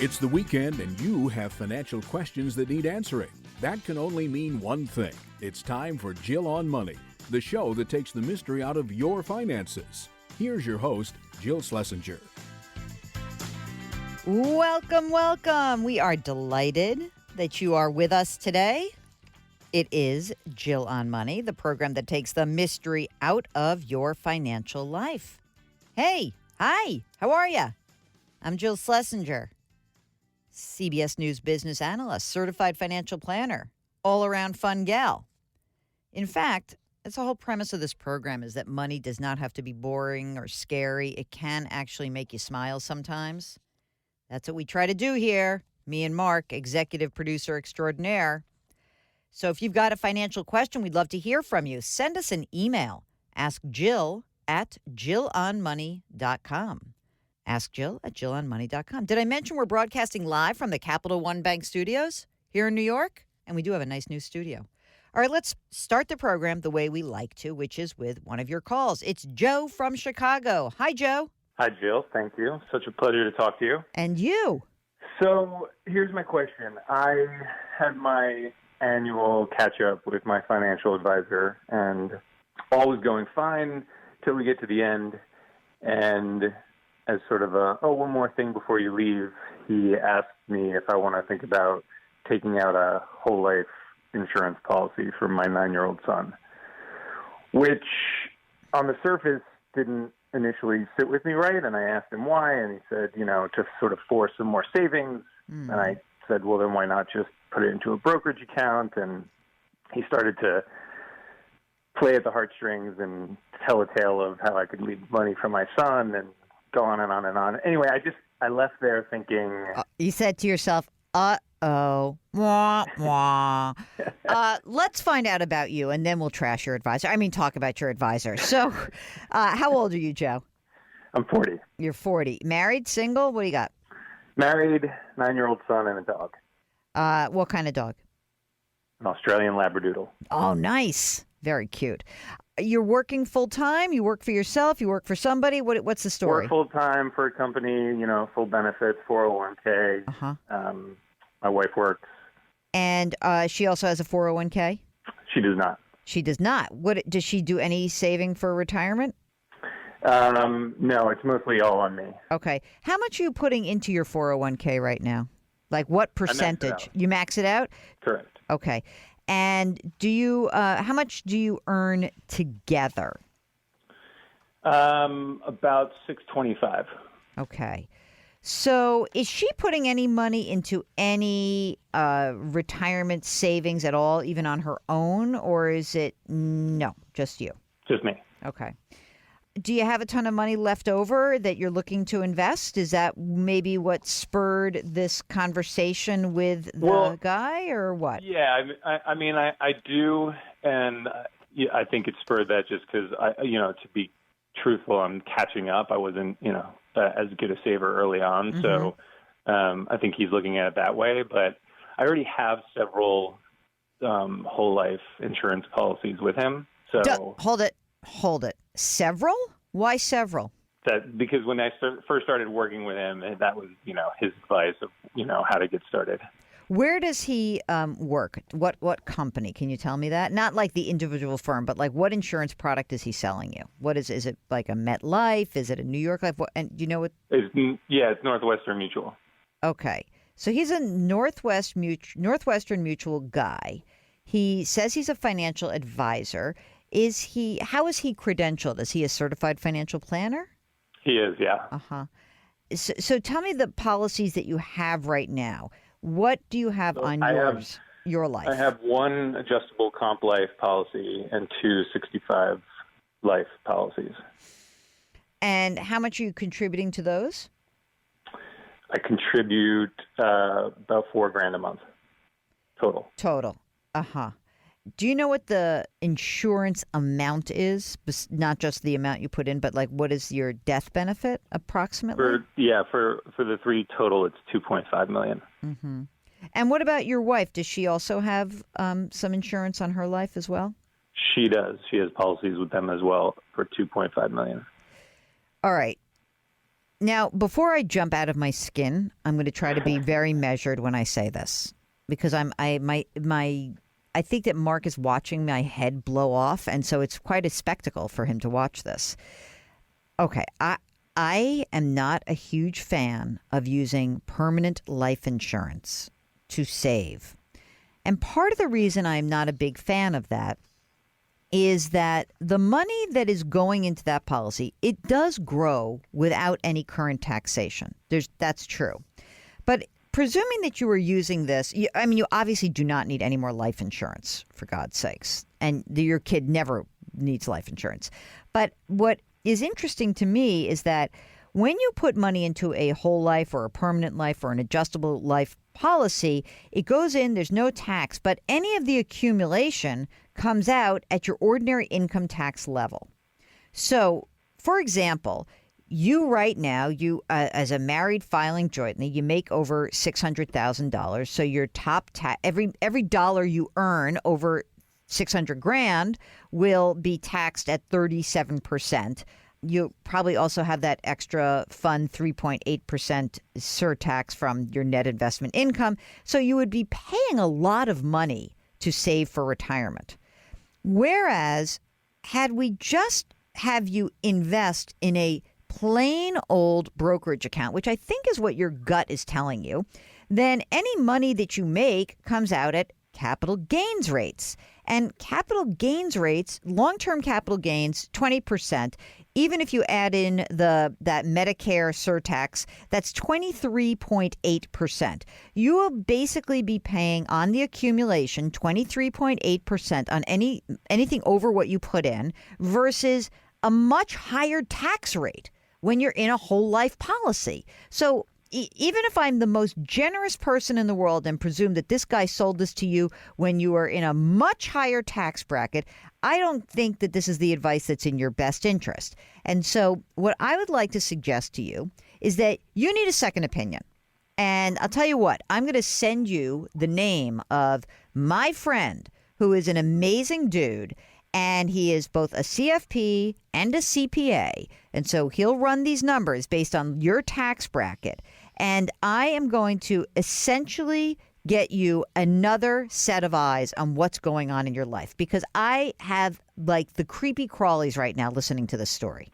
It's the weekend and you have financial questions that need answering. That can only mean one thing. It's time for Jill on Money, the show that takes the mystery out of your finances. Here's your host, Jill Schlesinger. Welcome, welcome. We are delighted that you are with us today. It is Jill on Money, the program that takes the mystery out of your financial life. Hey, hi, how are you? I'm Jill Schlesinger, CBS News business analyst, certified financial planner, all-around fun gal. In fact, that's the whole premise of this program is that money does not have to be boring or scary. It can actually make you smile sometimes. That's what we try to do here, me and Mark, executive producer extraordinaire. So if you've got a financial question, we'd love to hear from you. Send us an email. Ask Jill at jillonmoney.com. Ask Jill at jillonmoney.com. Did I mention we're broadcasting live from the Capital One Bank studios here in New York? And we do have a nice new studio. All right, let's start the program the way we like to, which is with one of your calls. It's Joe from Chicago. Hi, Joe. Hi, Jill. Thank you. Such a pleasure to talk to you. And you. So here's my question. I had my annual catch-up with my financial advisor, and all was going fine till we get to the end. And as sort of one more thing before you leave, he asked me if I want to think about taking out a whole life insurance policy for my 9-year-old son, which on the surface didn't initially sit with me right. And I asked him why, and he said, to sort of force some more savings. And I said, well, then why not just put it into a brokerage account? And he started to play at the heartstrings and tell a tale of how I could leave money for my son and go on and on and on. Anyway, I left there thinking... You said to yourself, uh-oh, wah, wah. Let's find out about you, and then we'll trash your advisor. Talk about your advisor. So, how old are you, Joe? I'm 40. You're 40. Married, single? What do you got? Married, 9-year-old son, and a dog. What kind of dog? An Australian Labradoodle. Oh, nice. Very cute. You're working full-time? You work for yourself? You work for somebody? What's the story? Work full-time for a company, full benefits, 401k. Uh-huh. My wife works. And she also has a 401k? She does not. She does not. Does she do any saving for retirement? No, it's mostly all on me. Okay. How much are you putting into your 401k right now? Like what percentage? You max it out? Correct. Okay. And do you? How much do you earn together? About $625. Okay. So is she putting any money into any retirement savings at all, even on her own, or is it no, just you? Just me. Okay. Do you have a ton of money left over that you're looking to invest? Is that maybe what spurred this conversation with the guy, or what? Yeah, I do, and I think it spurred that just because, to be truthful, I'm catching up. I wasn't, as good a saver early on, so I think he's looking at it that way. But I already have several whole life insurance policies with him. So hold it. Several? Why several? That because when I first started working with him, that was, his advice of, how to get started. Where does he work? What company? Can you tell me that? Not like the individual firm, but like what insurance product is he selling you? What is it like a MetLife? Is it a New York Life? And do you know what? It's Northwestern Mutual. Okay. So he's a Northwestern Mutual guy. He says he's a financial advisor. How is he credentialed? Is he a certified financial planner? He is, yeah. Uh-huh. So tell me the policies that you have right now. What do you have on your life? I have one adjustable comp life policy and 2 65 life policies. And how much are you contributing to those? I contribute about $4,000 a month total. Uh-huh. Do you know what the insurance amount is? Not just the amount you put in, but like what is your death benefit approximately? For the three total, it's $2.5 million. Mm-hmm. And what about your wife? Does she also have some insurance on her life as well? She does. She has policies with them as well for $2.5 million. All right. Now, before I jump out of my skin, I'm going to try to be very measured when I say this, because I think that Mark is watching my head blow off, and so it's quite a spectacle for him to watch this. Okay, I am not a huge fan of using permanent life insurance to save. And part of the reason I'm not a big fan of that is that the money that is going into that policy, it does grow without any current taxation. That's true. But presuming that you are using this, you obviously do not need any more life insurance, for God's sakes. And your kid never needs life insurance. But what is interesting to me is that when you put money into a whole life or a permanent life or an adjustable life policy, it goes in, there's no tax, but any of the accumulation comes out at your ordinary income tax level. So, for example, you right now, as a married filing jointly, you make over $600,000. So your top every dollar you earn over $600,000 will be taxed at 37%. You probably also have that extra fun 3.8% surtax from your net investment income. So you would be paying a lot of money to save for retirement. Whereas, had we just have you invest in a plain old brokerage account, which I think is what your gut is telling you, then any money that you make comes out at capital gains rates. And capital gains rates, long-term capital gains, 20%. Even if you add in that Medicare surtax, that's 23.8%. You will basically be paying on the accumulation 23.8% on anything over what you put in versus a much higher tax rate when you're in a whole life policy. So even if I'm the most generous person in the world and presume that this guy sold this to you when you are in a much higher tax bracket, I don't think that this is the advice that's in your best interest. And so what I would like to suggest to you is that you need a second opinion. And I'll tell you what, I'm going to send you the name of my friend who is an amazing dude. And he is both a CFP and a CPA. And so he'll run these numbers based on your tax bracket. And I am going to essentially get you another set of eyes on what's going on in your life, because I have like the creepy crawlies right now listening to this story.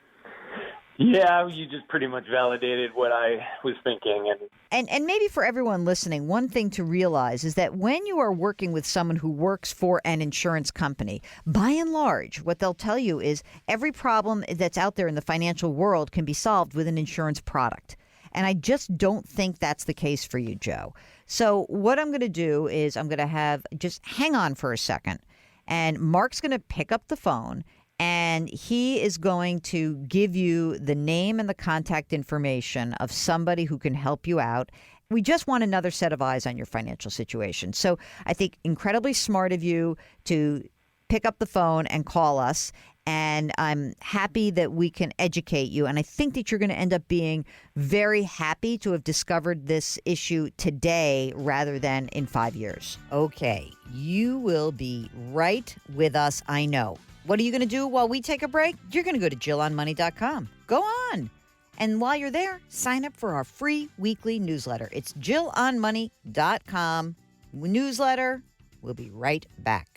Yeah, you just pretty much validated what I was thinking. And maybe for everyone listening, one thing to realize is that when you are working with someone who works for an insurance company, by and large, what they'll tell you is every problem that's out there in the financial world can be solved with an insurance product. And I just don't think that's the case for you, Joe. So what I'm going to do is I'm going to just hang on for a second, and Mark's going to pick up the phone. And he is going to give you the name and the contact information of somebody who can help you out. We just want another set of eyes on your financial situation. So I think incredibly smart of you to pick up the phone and call us. And I'm happy that we can educate you. And I think that you're going to end up being very happy to have discovered this issue today rather than in 5 years. Okay, you will be right with us, I know. What are you going to do while we take a break? You're going to go to JillOnMoney.com. Go on. And while you're there, sign up for our free weekly newsletter. It's JillOnMoney.com newsletter. We'll be right back.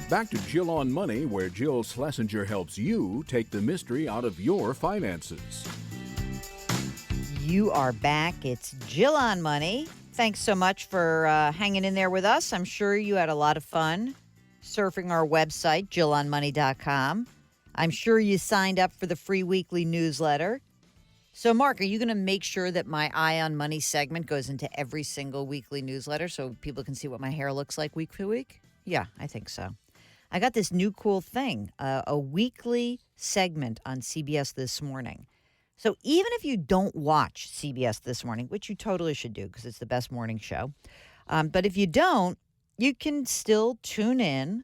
Back to Jill on Money, where Jill Schlesinger helps you take the mystery out of your finances. You are back. It's Jill on Money. Thanks so much for hanging in there with us. I'm sure you had a lot of fun surfing our website, JillOnMoney.com. I'm sure you signed up for the free weekly newsletter. So, Mark, are you going to make sure that my Eye on Money segment goes into every single weekly newsletter so people can see what my hair looks like week to week? Yeah, I think so. I got this new cool thing, a weekly segment on CBS This Morning. So even if you don't watch CBS This Morning, which you totally should do because it's the best morning show, but if you don't, you can still tune in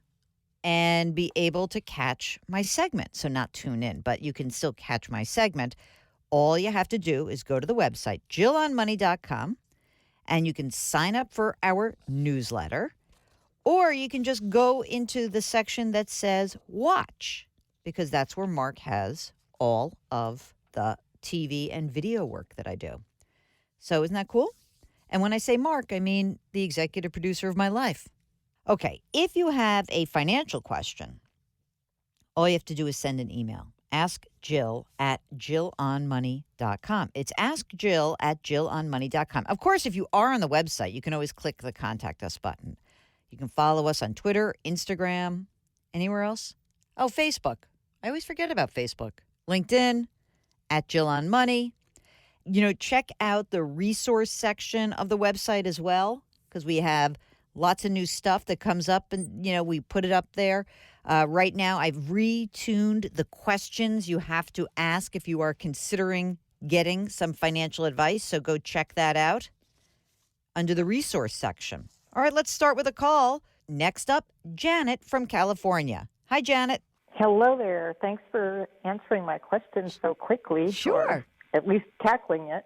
and be able to catch my segment. So not tune in, but you can still catch my segment. All you have to do is go to the website, JillOnMoney.com, And you can sign up for our newsletter, or you can just go into the section that says watch, because that's where Mark has all of the TV and video work that I do. So isn't that cool? And when I say Mark, I mean the executive producer of my life. Okay, if you have a financial question, all you have to do is send an email. Ask Jill at jillonmoney.com. It's Ask Jill at jillonmoney.com. Of course, if you are on the website, you can always click the Contact Us button. You can follow us on Twitter, Instagram, anywhere else? Oh, Facebook. I always forget about Facebook. LinkedIn, at Jill on Money. Check out the resource section of the website as well, because we have lots of new stuff that comes up, and, we put it up there. Right now, I've retuned the questions you have to ask if you are considering getting some financial advice. So go check that out under the resource section. All right, let's start with a call. Next up, Janet from California. Hi, Janet. Hello there. Thanks for answering my question so quickly. Sure. Or at least tackling it.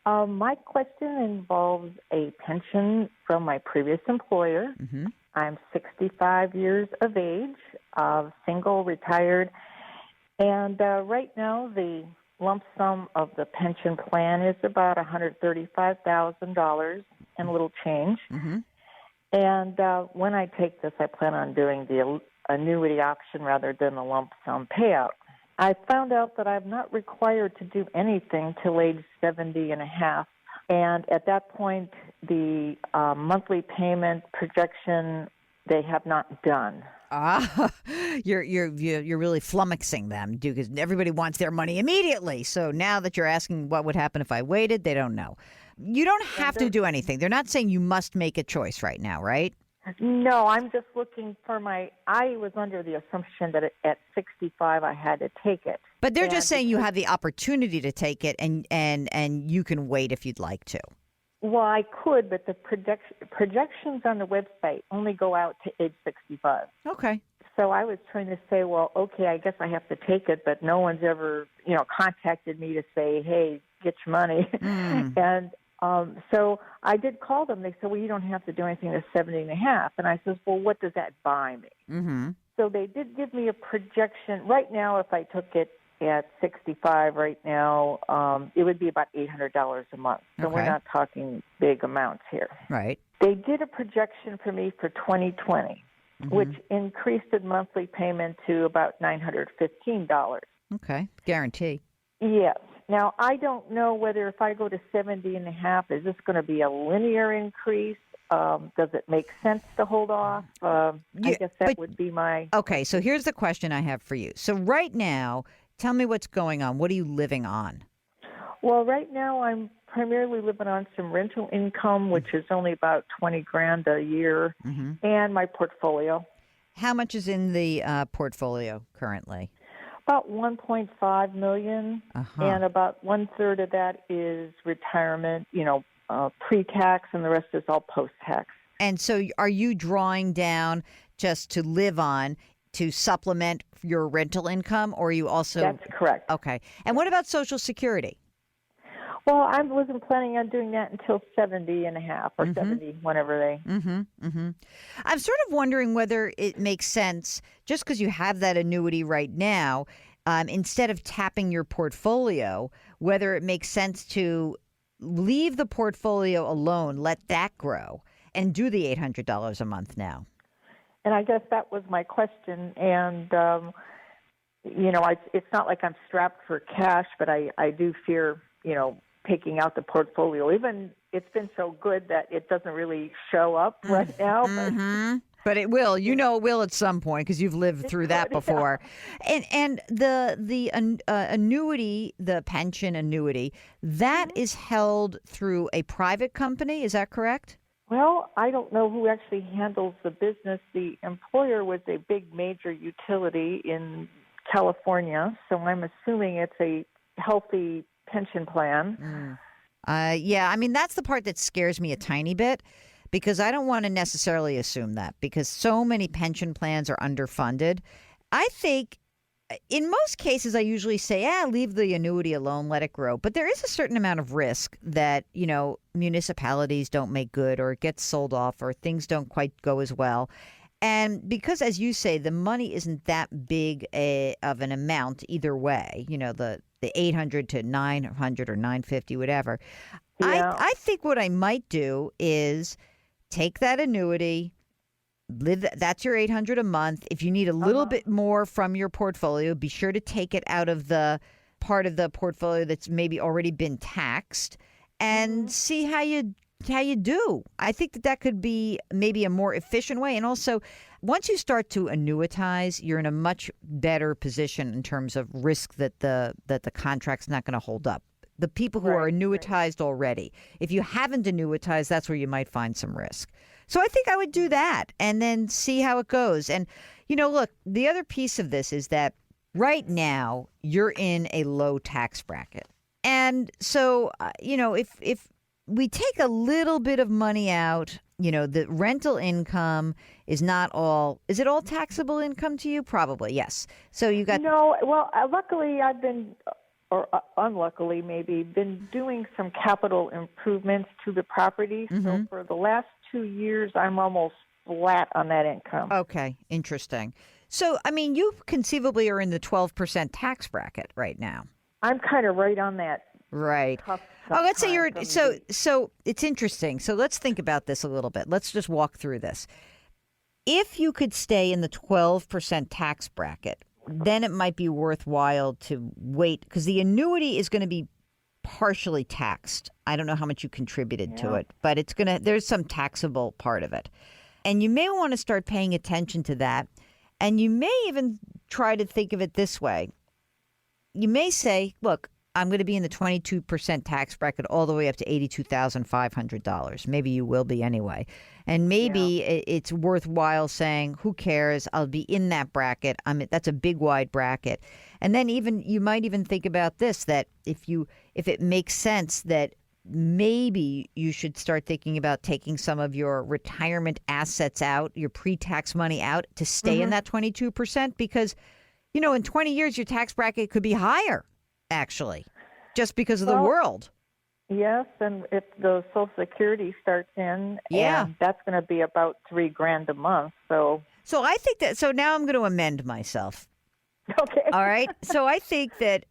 My question involves a pension from my previous employer. Mm-hmm. I'm 65 years of age, single, retired, and right now the lump sum of the pension plan is about $135,000 and a little change. Mm-hmm. And when I take this, I plan on doing the annuity option rather than the lump sum payout. I found out that I'm not required to do anything till age 70 and a half. And at that point, the monthly payment projection, they have not done. You're really flummoxing them, because everybody wants their money immediately. So now that you're asking what would happen if I waited, they don't know. You don't have to do anything. They're not saying you must make a choice right now, right? No, I'm just looking for I was under the assumption that at 65 I had to take it. But they're just saying you have the opportunity to take it, and you can wait if you'd like to. Well, I could, but the projections on the website only go out to age 65. Okay. So I was trying to say, well, okay, I guess I have to take it, but no one's ever, contacted me to say, hey, get your money. And so I did call them. They said, well, you don't have to do anything to 70 and a half. And I said, well, what does that buy me? Mm-hmm. So they did give me a projection. Right now, if I took it at 65 right now, it would be about $800 a month. So we're not talking big amounts here. Right. They did a projection for me for 2020, which increased the monthly payment to about $915. Okay. Guarantee. Yes. Now, I don't know whether if I go to 70 and a half, is this going to be a linear increase? Does it make sense to hold off? I guess that would be my... Okay, so here's the question I have for you. So right now, tell me what's going on. What are you living on? Well, right now I'm primarily living on some rental income, which is only about $20,000 a year, and my portfolio. How much is in the portfolio currently? About $1.5 million, and about one-third of that is retirement, pre-tax, and the rest is all post-tax. And so are you drawing down just to live on to supplement your rental income, or are you also... That's correct. Okay. And what about Social Security? Well, I wasn't planning on doing that until 70 and a half or 70, whenever they... I'm sort of wondering whether it makes sense, just because you have that annuity right now, instead of tapping your portfolio, whether it makes sense to leave the portfolio alone, let that grow, and do the $800 a month now. And I guess that was my question. And, it's not like I'm strapped for cash, but I do fear, taking out the portfolio. Even it's been so good that it doesn't really show up right now. But it will. It will at some point, because you've lived through that before. Yeah. And the annuity, the pension annuity, that is held through a private company. Is that correct? Well, I don't know who actually handles the business. The employer was a big major utility in California, so I'm assuming it's a healthy pension plan. Yeah, I mean, that's the part that scares me a tiny bit, because I don't want to necessarily assume that, because so many pension plans are underfunded. I think in most cases, I usually say, leave the annuity alone, let it grow. But there is a certain amount of risk that, municipalities don't make good, or it gets sold off, or things don't quite go as well. And because, as you say, the money isn't that big of an amount either way, the 800 to 900 or 950, whatever. Yeah. I think what I might do is take that annuity, that's your 800 a month. If you need a little bit more from your portfolio, be sure to take it out of the part of the portfolio that's maybe already been taxed, and see how you do. I think that could be maybe a more efficient way. And also, once you start to annuitize, you're in a much better position in terms of risk that the contract's not going to hold up. The people who are annuitized already. If you haven't annuitized, that's where you might find some risk. So I think I would do that and then see how it goes. And, look, the other piece of this is that right now you're in a low tax bracket. And so, if we take a little bit of money out, the rental income is not all. Is it all taxable income to you? Probably, yes. So you got. No, well, luckily I've been, or unluckily maybe, been doing some capital improvements to the property. So for the last 2 years, I'm almost flat on that income. Okay, interesting. So, you conceivably are in the 12% tax bracket right now. I'm kind of right on that. Right. Let's say you're so it's interesting. So let's think about this a little bit. Let's just walk through this. If you could stay in the 12% tax bracket, then it might be worthwhile to wait, because the annuity is going to be partially taxed. I don't know how much you contributed to it, but there's some taxable part of it. And you may want to start paying attention to that. And you may even try to think of it this way. You may say, look, I'm going to be in the 22% tax bracket all the way up to $82,500. Maybe you will be anyway. And maybe it's worthwhile saying, who cares? I'll be in that bracket. That's a big, wide bracket. And then you might even think about this, that if it makes sense, that maybe you should start thinking about taking some of your retirement assets out, your pre-tax money out, to stay in that 22%, because, in 20 years, your tax bracket could be higher, actually, just because of the world. Yes, and if the Social Security starts in, and that's going to be about $3,000 a month. So I think that. So now I'm going to amend myself. Okay. All right. So I think that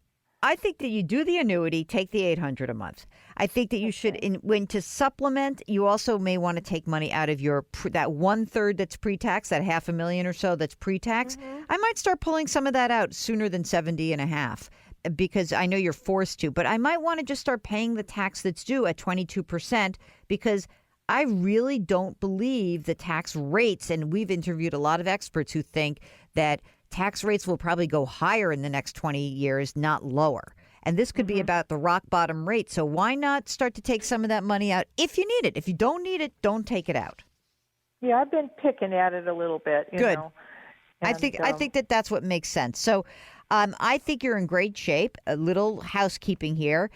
you do the annuity, take the $800 a month. I think that you should, when to supplement, you also may want to take money out of your that 1/3 that's pre-tax, that $500,000 or so that's pre-tax. I might start pulling some of that out sooner than 70 and a half. Because I know you're forced to, but I might want to just start paying the tax that's due at 22%, because I really don't believe the tax rates, and we've interviewed a lot of experts who think that tax rates will probably go higher in the next 20 years, not lower. And this could be about the rock bottom rate. So why not start to take some of that money out if you need it? If you don't need it, don't take it out. Yeah, I've been picking at it a little bit. Good. And, I think that's what makes sense. So I think you're in great shape. A little housekeeping here.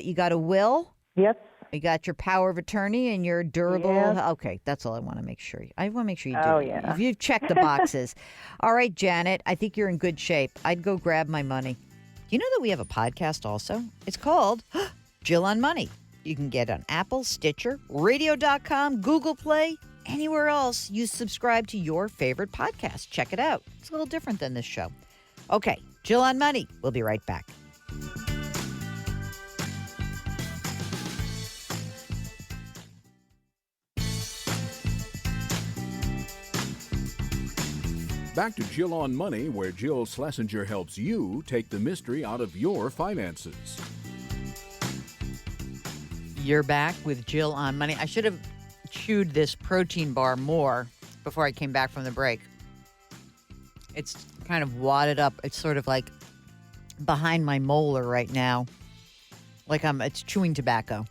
You got a will? Yes. You got your power of attorney and your durable. Yes. Okay, that's all I want to make sure. I want to make sure you do. Oh, yeah. You've checked the boxes. All right, Janet, I think you're in good shape. I'd go grab my money. Do you know that we have a podcast also? It's called Jill on Money. You can get it on Apple, Stitcher, radio.com, Google Play, anywhere else you subscribe to your favorite podcast. Check it out. It's a little different than this show. Okay, Jill on Money. We'll be right back. Back to Jill on Money, where Jill Schlesinger helps you take the mystery out of your finances. You're back with Jill on Money. I should have chewed this protein bar more before I came back from the break. It's kind of wadded up. It's sort of like behind my molar right now. Like it's chewing tobacco.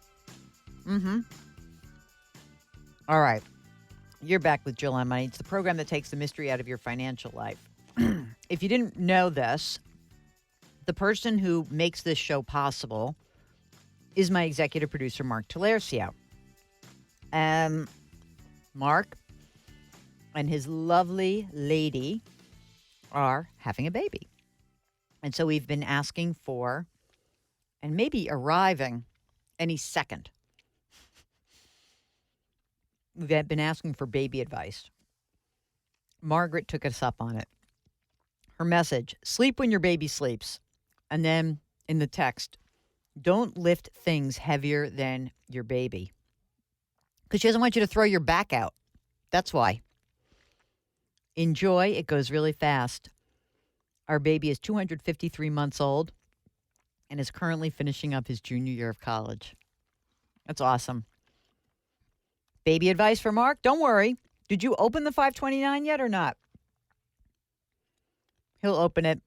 All right. You're back with Jill on Money. It's the program that takes the mystery out of your financial life. If you didn't know this, the person who makes this show possible is my executive producer, Mark Talercio. Mark and his lovely lady are having a baby. And so we've been asking for, and maybe arriving any second, we've been asking for baby advice. Margaret took us up on it. Her message, sleep when your baby sleeps. And then in the text, don't lift things heavier than your baby. Because she doesn't want you to throw your back out. That's why. Enjoy. It goes really fast. Our baby is 253 months old and is currently finishing up his junior year of college. That's awesome. Baby advice for Mark? Don't worry. Did you open the 529 yet or not? He'll open it.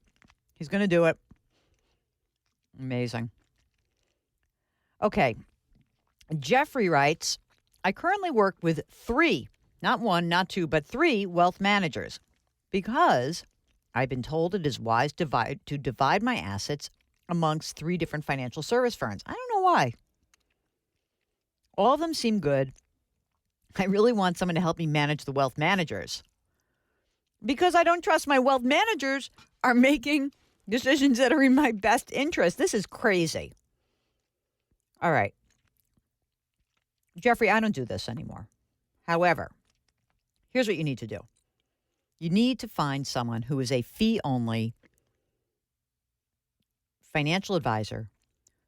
He's going to do it. Amazing. Okay. Jeffrey writes, I currently work with 3, not 1, not 2, but 3 wealth managers because I've been told it is wise to divide my assets amongst 3 different financial service firms. I don't know why. All of them seem good. I really want someone to help me manage the wealth managers because I don't trust my wealth managers are making decisions that are in my best interest. This is crazy. All right. Jeffrey, I don't do this anymore. However, here's what you need to do. You need to find someone who is a fee-only financial advisor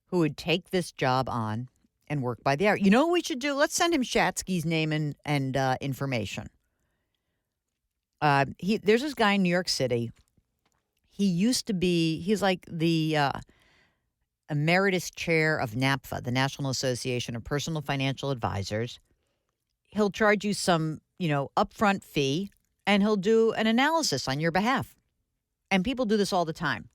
who would take this job on and work by the hour. You know what we should do? Let's send him Shatsky's name and information. There's this guy in New York City. He's like the emeritus chair of NAPFA, the National Association of Personal Financial Advisors. He'll charge you some, upfront fee, and he'll do an analysis on your behalf. And people do this all the time.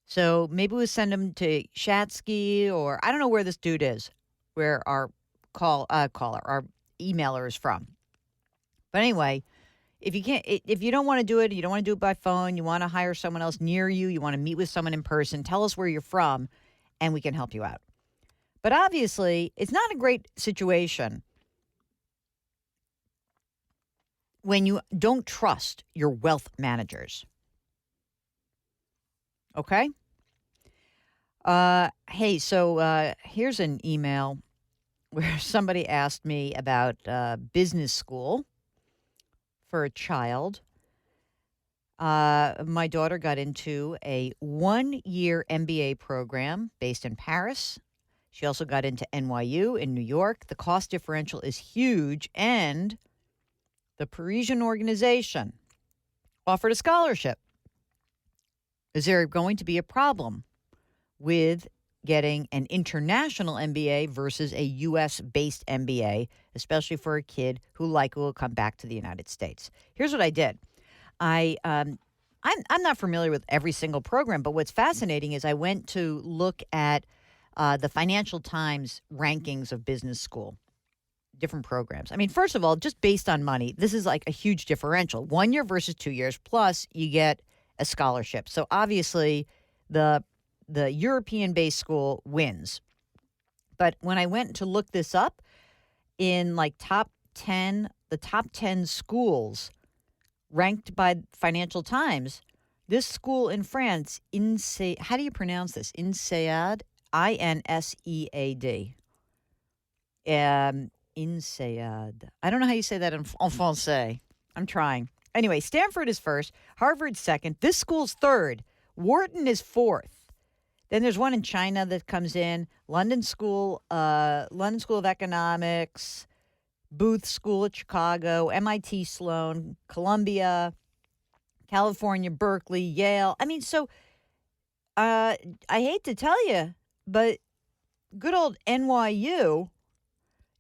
So maybe we'll send him to Shatsky, or I don't know where this dude is, where our our emailer is from. But anyway, if you don't want to do it, you don't want to do it by phone, you want to hire someone else near you, you want to meet with someone in person, tell us where you're from, and we can help you out. But obviously, it's not a great situation when you don't trust your wealth managers. Okay? Hey, so here's an email where somebody asked me about business school for a child. My daughter got into a 1-year MBA program based in Paris. She also got into NYU in New York. The cost differential is huge, and the Parisian organization offered a scholarship. Is there going to be a problem with getting an international MBA versus a U.S.-based MBA, especially for a kid who likely will come back to the United States? Here's what I did. I'm not familiar with every single program, but what's fascinating is I went to look at the Financial Times rankings of business school, different programs. I mean, first of all, just based on money, this is like a huge differential. 1 year versus 2 years, plus you get a scholarship. So obviously the European-based school wins. But when I went to look this up, in like the top 10 schools ranked by Financial Times, this school in France, how do you pronounce this? INSEAD, INSEAD. INSEAD. I don't know how you say that en français. I'm trying. Anyway, Stanford is first, Harvard's second. This school's third. Wharton is fourth. Then there's one in China that comes in. London School of Economics, Booth School at Chicago, MIT Sloan, Columbia, California, Berkeley, Yale. I mean, so I hate to tell you, but good old NYU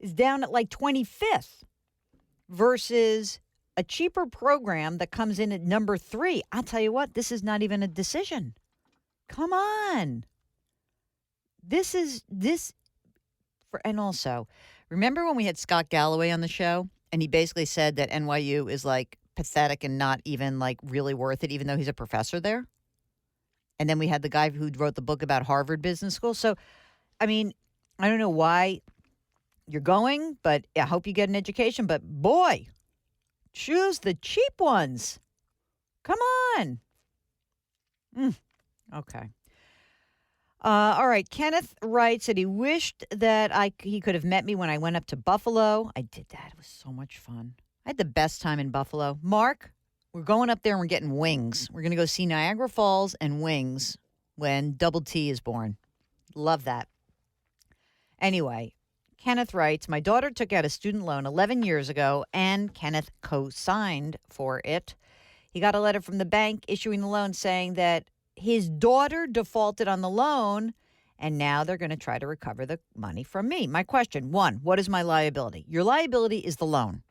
is down at like 25th versus a cheaper program that comes in at number 3. I'll tell you what, this is not even a decision. Come on. And also, remember when we had Scott Galloway on the show and he basically said that NYU is like pathetic and not even like really worth it, even though he's a professor there? And then we had the guy who wrote the book about Harvard Business School. So, I mean, I don't know why you're going, but I hope you get an education. But boy, choose the cheap ones. Come on. Okay. All right. Kenneth writes that he wished that he could have met me when I went up to Buffalo. I did that. It was so much fun. I had the best time in Buffalo. Mark, we're going up there and we're getting wings. We're going to go see Niagara Falls and wings when Double T is born. Love that. Anyway, Kenneth writes, my daughter took out a student loan 11 years ago, and Kenneth co-signed for it. He got a letter from the bank issuing the loan saying that his daughter defaulted on the loan, and now they're going to try to recover the money from me. My question, 1, what is my liability? Your liability is the loan.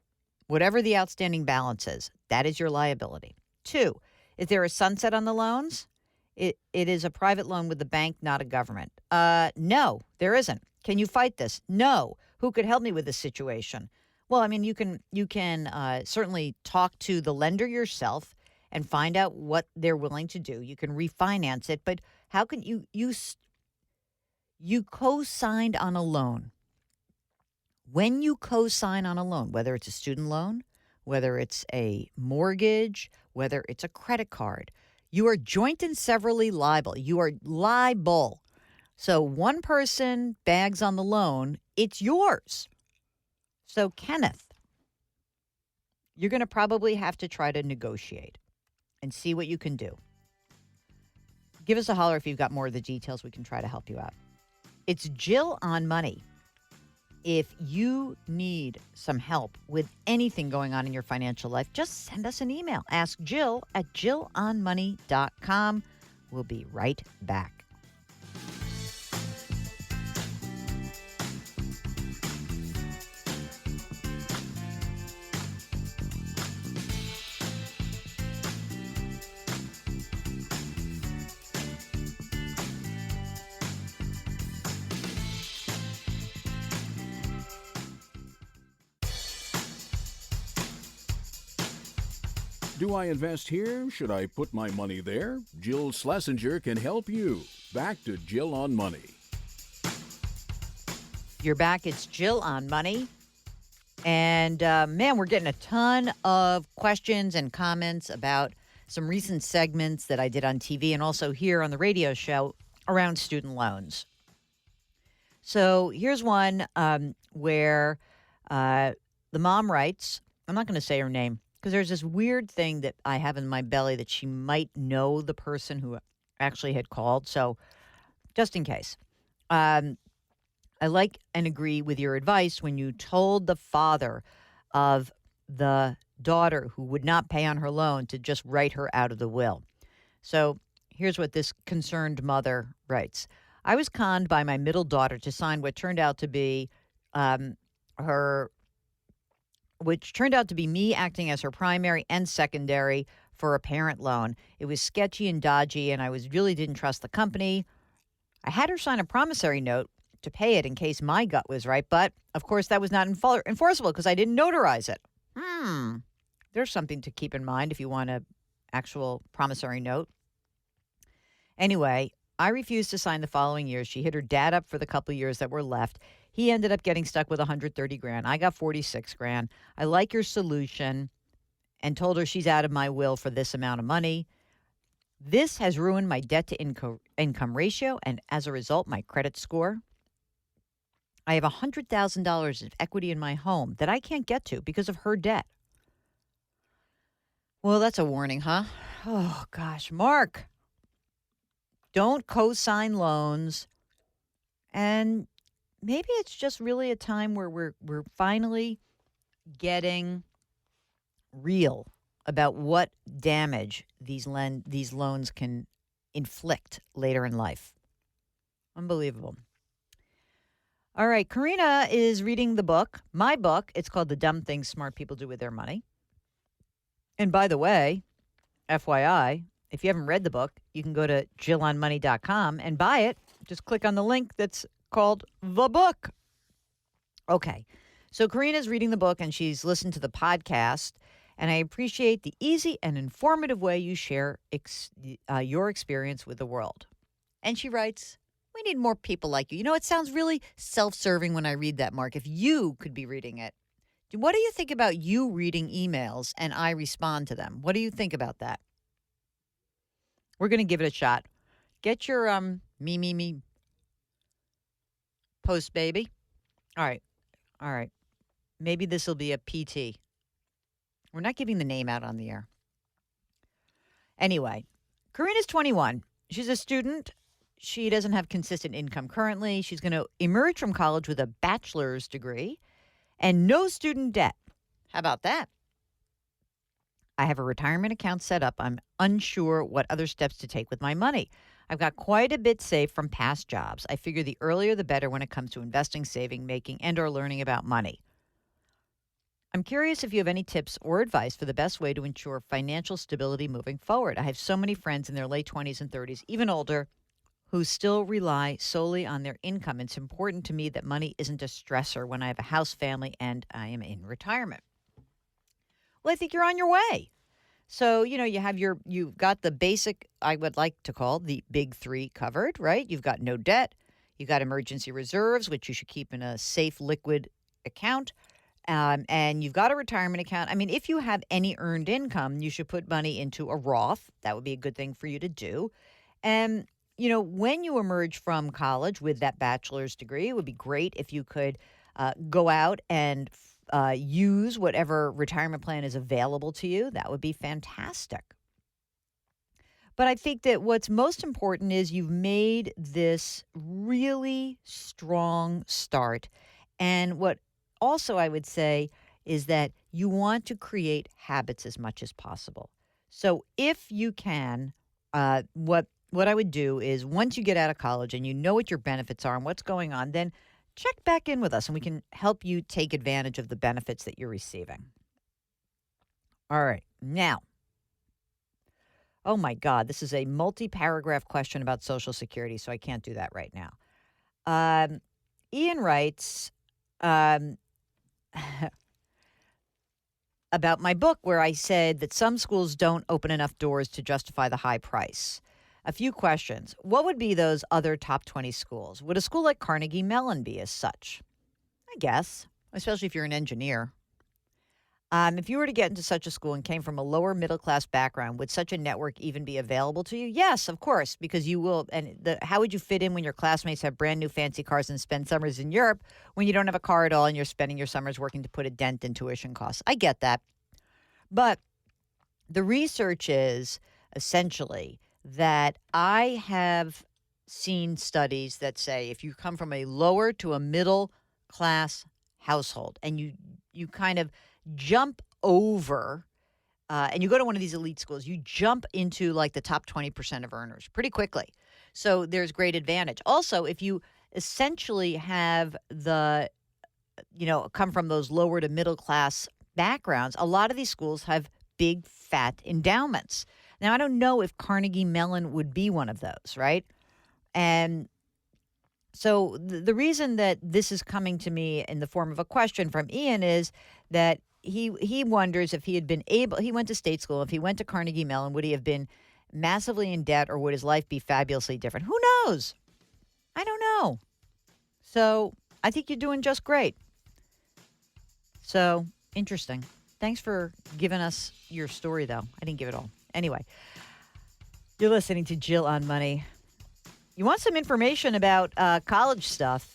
Whatever the outstanding balance is, that is your liability. 2, is there a sunset on the loans? It is a private loan with the bank, not a government. No, there isn't. Can you fight this? No. Who could help me with this situation? Well, I mean, you can certainly talk to the lender yourself and find out what they're willing to do. You can refinance it, but how can you co-signed on a loan? When you co-sign on a loan, whether it's a student loan, whether it's a mortgage, whether it's a credit card, you are joint and severally liable. You are liable. So one person bags on the loan, it's yours. So, Kenneth, you're going to probably have to try to negotiate and see what you can do. Give us a holler if you've got more of the details. We can try to help you out. It's Jill on Money. If you need some help with anything going on in your financial life, just send us an email. Ask Jill at jillonmoney.com. We'll be right back. Do I invest here? Should I put my money there? Jill Schlesinger can help you. Back to Jill on Money. You're back. It's Jill on Money. And, man, we're getting a ton of questions and comments about some recent segments that I did on TV and also here on the radio show around student loans. So here's one where the mom writes, I'm not going to say her name, because there's this weird thing that I have in my belly that she might know the person who actually had called. So just in case. I like and agree with your advice when you told the father of the daughter who would not pay on her loan to just write her out of the will. So here's what this concerned mother writes. I was conned by my middle daughter to sign what turned out to be me acting as her primary and secondary for a parent loan. It was sketchy and dodgy, and I really didn't trust the company. I had her sign a promissory note to pay it in case my gut was right, but of course that was not enforceable because I didn't notarize it. There's something to keep in mind if you want an actual promissory note. Anyway, I refused to sign the following year. She hit her dad up for the couple of years that were left. He ended up getting stuck with $130,000. I got $46,000. I like your solution and told her she's out of my will for this amount of money. This has ruined my debt to income ratio and as a result, my credit score. I have $100,000 of equity in my home that I can't get to because of her debt. Well, that's a warning, huh? Oh, gosh. Mark, don't co-sign loans. And maybe it's just really a time where we're finally getting real about what damage these loans can inflict later in life. Unbelievable. All right, Karina is reading the book, my book. It's called The Dumb Things Smart People Do With Their Money. And by the way, FYI, if you haven't read the book, you can go to jillonmoney.com and buy it. Just click on the link that's called The Book. Okay, so Karina's reading the book and she's listened to the podcast, and I appreciate the easy and informative way you share your experience with the world. And she writes, we need more people like you. You know, it sounds really self-serving when I read that, Mark. If you could be reading it. What do you think about you reading emails and I respond to them? What do you think about that? We're going to give it a shot. Get your me post, baby. All right. Maybe this will be a PT. We're not giving the name out on the air. Anyway, Karina's 21. She's a student. She doesn't have consistent income currently. She's going to emerge from college with a bachelor's degree and no student debt. How about that? I have a retirement account set up. I'm unsure what other steps to take with my money. I've got quite a bit saved from past jobs. I figure the earlier the better when it comes to investing, saving, making, and or learning about money. I'm curious if you have any tips or advice for the best way to ensure financial stability moving forward. I have so many friends in their late 20s and 30s, even older, who still rely solely on their income. It's important to me that money isn't a stressor when I have a house, family, and I am in retirement. Well, I think you're on your way. So, you've got the basic, I would like to call the big three covered, right? You've got no debt. You've got emergency reserves, which you should keep in a safe, liquid account. And you've got a retirement account. I mean, if you have any earned income, you should put money into a Roth. That would be a good thing for you to do. And, when you emerge from college with that bachelor's degree, it would be great if you could go out and use whatever retirement plan is available to you. That would be fantastic. But I think that what's most important is you've made this really strong start. And what also I would say is that you want to create habits as much as possible. So if you can, what I would do is once you get out of college and you know what your benefits are and what's going on, then check back in with us and we can help you take advantage of the benefits that you're receiving. All right. Now, oh my God, this is a multi-paragraph question about Social Security, so I can't do that right now. Ian writes about my book where I said that some schools don't open enough doors to justify the high price. A few questions. What would be those other top 20 schools? Would a school like Carnegie Mellon be as such? I guess, especially if you're an engineer. If you were to get into such a school and came from a lower middle class background, would such a network even be available to you? Yes, of course, because you will. And how would you fit in when your classmates have brand new fancy cars and spend summers in Europe when you don't have a car at all and you're spending your summers working to put a dent in tuition costs? I get that. But the research is essentially that I have seen studies that say if you come from a lower to a middle class household and you kind of jump over and you go to one of these elite schools, you jump into like the top 20% of earners pretty quickly. So there's great advantage. Also, if you essentially have come from those lower to middle class backgrounds, a lot of these schools have big fat endowments. Now, I don't know if Carnegie Mellon would be one of those, right? And so the reason that this is coming to me in the form of a question from Ian is that he wonders if he had been able, he went to state school, if he went to Carnegie Mellon, would he have been massively in debt or would his life be fabulously different? Who knows? I don't know. So I think you're doing just great. So interesting. Thanks for giving us your story, though. I didn't give it all. Anyway, you're listening to Jill on Money. You want some information about college stuff?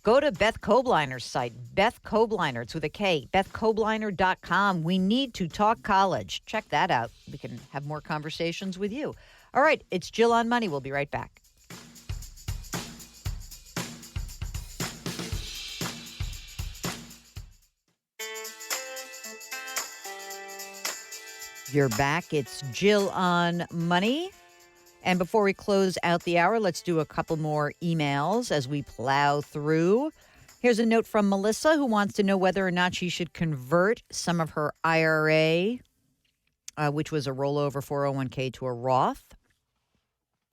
Go to Beth Kobliner's site, Beth Kobliner. It's with a K, BethKobliner.com. We need to talk college. Check that out. We can have more conversations with you. All right, it's Jill on Money. We'll be right back. You're back. It's Jill on Money. And before we close out the hour, let's do a couple more emails as we plow through. Here's a note from Melissa who wants to know whether or not she should convert some of her IRA, which was a rollover 401k, to a Roth.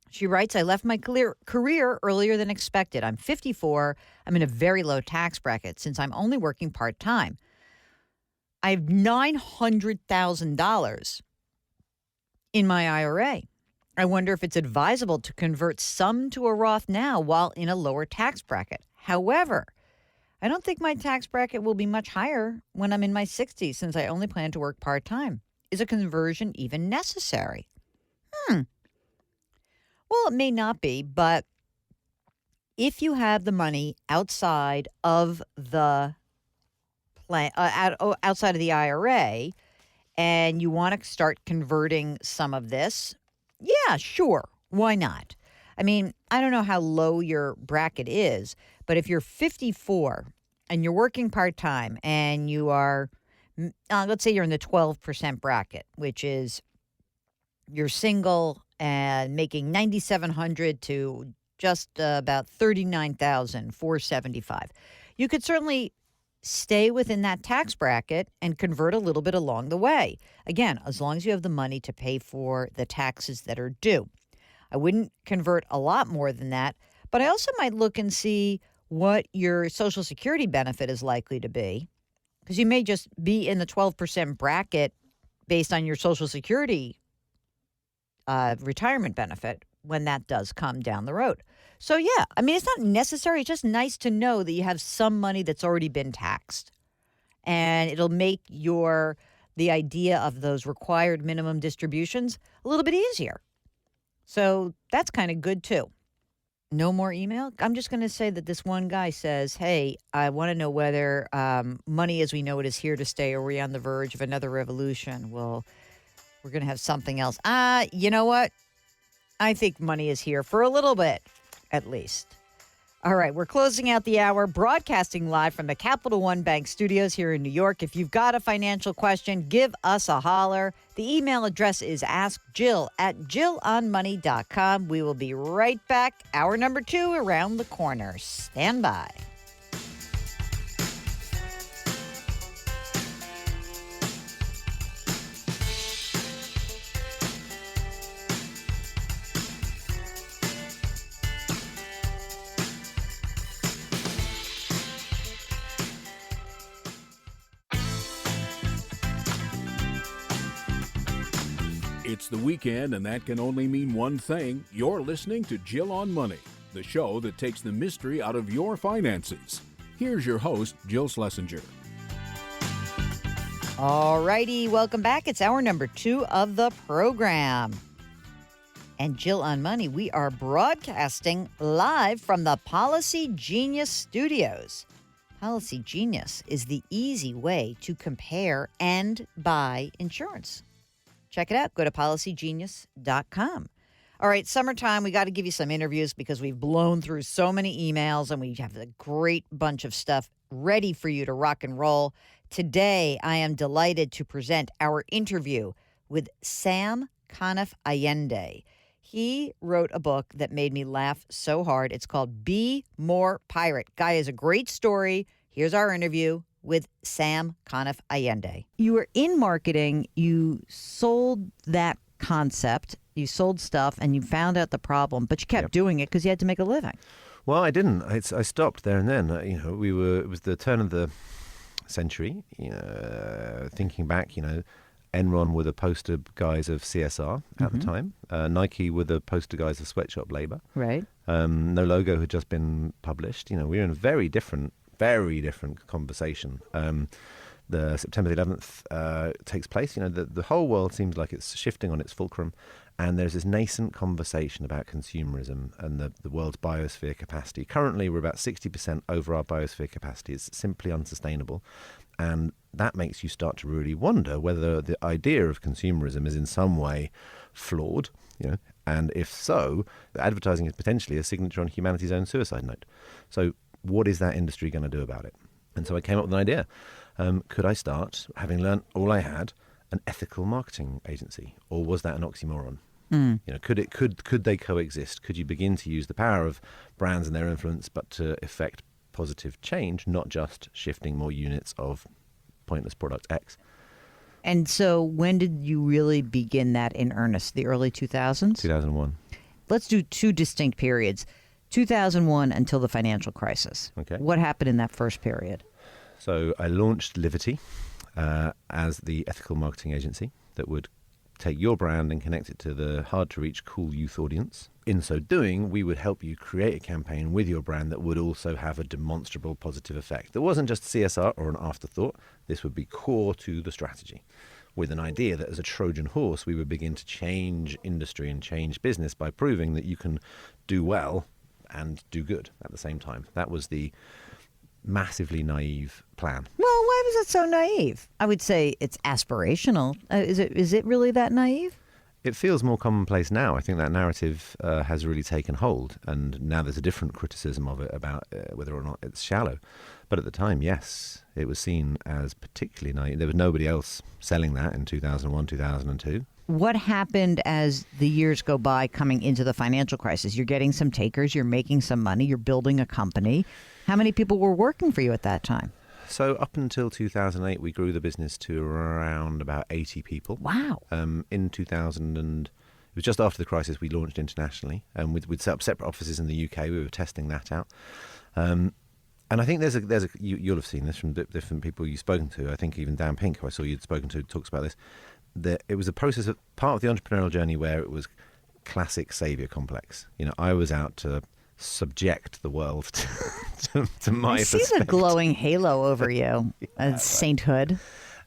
She writes, I left my career earlier than expected. I'm 54. I'm in a very low tax bracket since I'm only working part-time. I have $900,000 in my IRA. I wonder if it's advisable to convert some to a Roth now while in a lower tax bracket. However, I don't think my tax bracket will be much higher when I'm in my 60s since I only plan to work part-time. Is a conversion even necessary? Well, it may not be, but if you have the money outside of the plan, outside of the IRA, and you want to start converting some of this, yeah, sure. Why not? I mean, I don't know how low your bracket is, but if you're 54 and you're working part-time and you are, let's say you're in the 12% bracket, which is you're single and making 9,700 to just about 39,475. You could certainly stay within that tax bracket and convert a little bit along the way. Again, as long as you have the money to pay for the taxes that are due. I wouldn't convert a lot more than that, but I also might look and see what your Social Security benefit is likely to be, because you may just be in the 12% bracket based on your Social Security retirement benefit when that does come down the road. So, yeah, I mean, it's not necessary. It's just nice to know that you have some money that's already been taxed. And it'll make the idea of those required minimum distributions a little bit easier. So that's kind of good, too. No more email? I'm just going to say that this one guy says, hey, I want to know whether money as we know it is here to stay, or are we on the verge of another revolution? Well, we're going to have something else. You know what? I think money is here for a little bit, at least. All right, we're closing out the hour, broadcasting live from the Capital One Bank studios here in New York. If you've got a financial question, give us a holler. The email address is askjill@jillonmoney.com. We will be right back. Hour number 2 around the corner. Stand by. It's the weekend, and that can only mean one thing. You're listening to Jill on Money, the show that takes the mystery out of your finances. Here's your host, Jill Schlesinger. All righty, welcome back. It's hour number 2 of the program. And Jill on Money, we are broadcasting live from the Policy Genius studios. Policy Genius is the easy way to compare and buy insurance. Check it out. Go to policygenius.com. All right, summertime, we got to give you some interviews because we've blown through so many emails and we have a great bunch of stuff ready for you to rock and roll. Today, I am delighted to present our interview with Sam Conniff Allende. He wrote a book that made me laugh so hard. It's called Be More Pirate. Guy has a great story. Here's our interview with Sam Conniff Allende. You were in marketing. You sold that concept. You sold stuff, and you found out the problem, but you kept doing it because you had to make a living. Well, I didn't. I stopped there and then. It was the turn of the century. Thinking back, Enron were the poster guys of CSR at the time. Nike were the poster guys of sweatshop labor. Right. No Logo had just been published. We were in a very different conversation. The September the 11th takes place. The whole world seems like it's shifting on its fulcrum, and there's this nascent conversation about consumerism and the world's biosphere capacity. Currently, we're about 60% over our biosphere capacity. It's simply unsustainable, and that makes you start to really wonder whether the idea of consumerism is in some way flawed, and if so, advertising is potentially a signature on humanity's own suicide note. So what is that industry going to do about it? And so I came up with an idea. Could I start, having learned all I had, an ethical marketing agency, or was that an oxymoron? Could they coexist? Could you begin to use the power of brands and their influence, but to effect positive change, not just shifting more units of pointless product X? And so when did you really begin that in earnest? The early 2000s? 2001. Let's do 2 distinct periods. 2001 until the financial crisis. Okay. What happened in that first period? So I launched Livity as the ethical marketing agency that would take your brand and connect it to the hard-to-reach, cool youth audience. In so doing, we would help you create a campaign with your brand that would also have a demonstrable positive effect. That wasn't just CSR or an afterthought. This would be core to the strategy, with an idea that as a Trojan horse, we would begin to change industry and change business by proving that you can do well and do good at the same time. That was the massively naive plan. Well, why was it so naive? I would say it's aspirational. Is it really that naive? It feels more commonplace now. I think that narrative has really taken hold, and now there's a different criticism of it about whether or not it's shallow. But at the time, yes, it was seen as particularly naive. There was nobody else selling that in 2001, 2002. What happened as the years go by coming into the financial crisis? You're getting some takers, you're making some money, you're building a company. How many people were working for you at that time? So up until 2008, we grew the business to around about 80 people. Wow. In 2000, and it was just after the crisis, we launched internationally. And we'd set up separate offices in the UK. We were testing that out. And I think you'll have seen this from different people you've spoken to. I think even Dan Pink, who I saw you'd spoken to, talks about this. That it was a process of part of the entrepreneurial journey where it was classic savior complex. You know, I was out to subject the world to my perspective. I see the glowing halo over you, sainthood.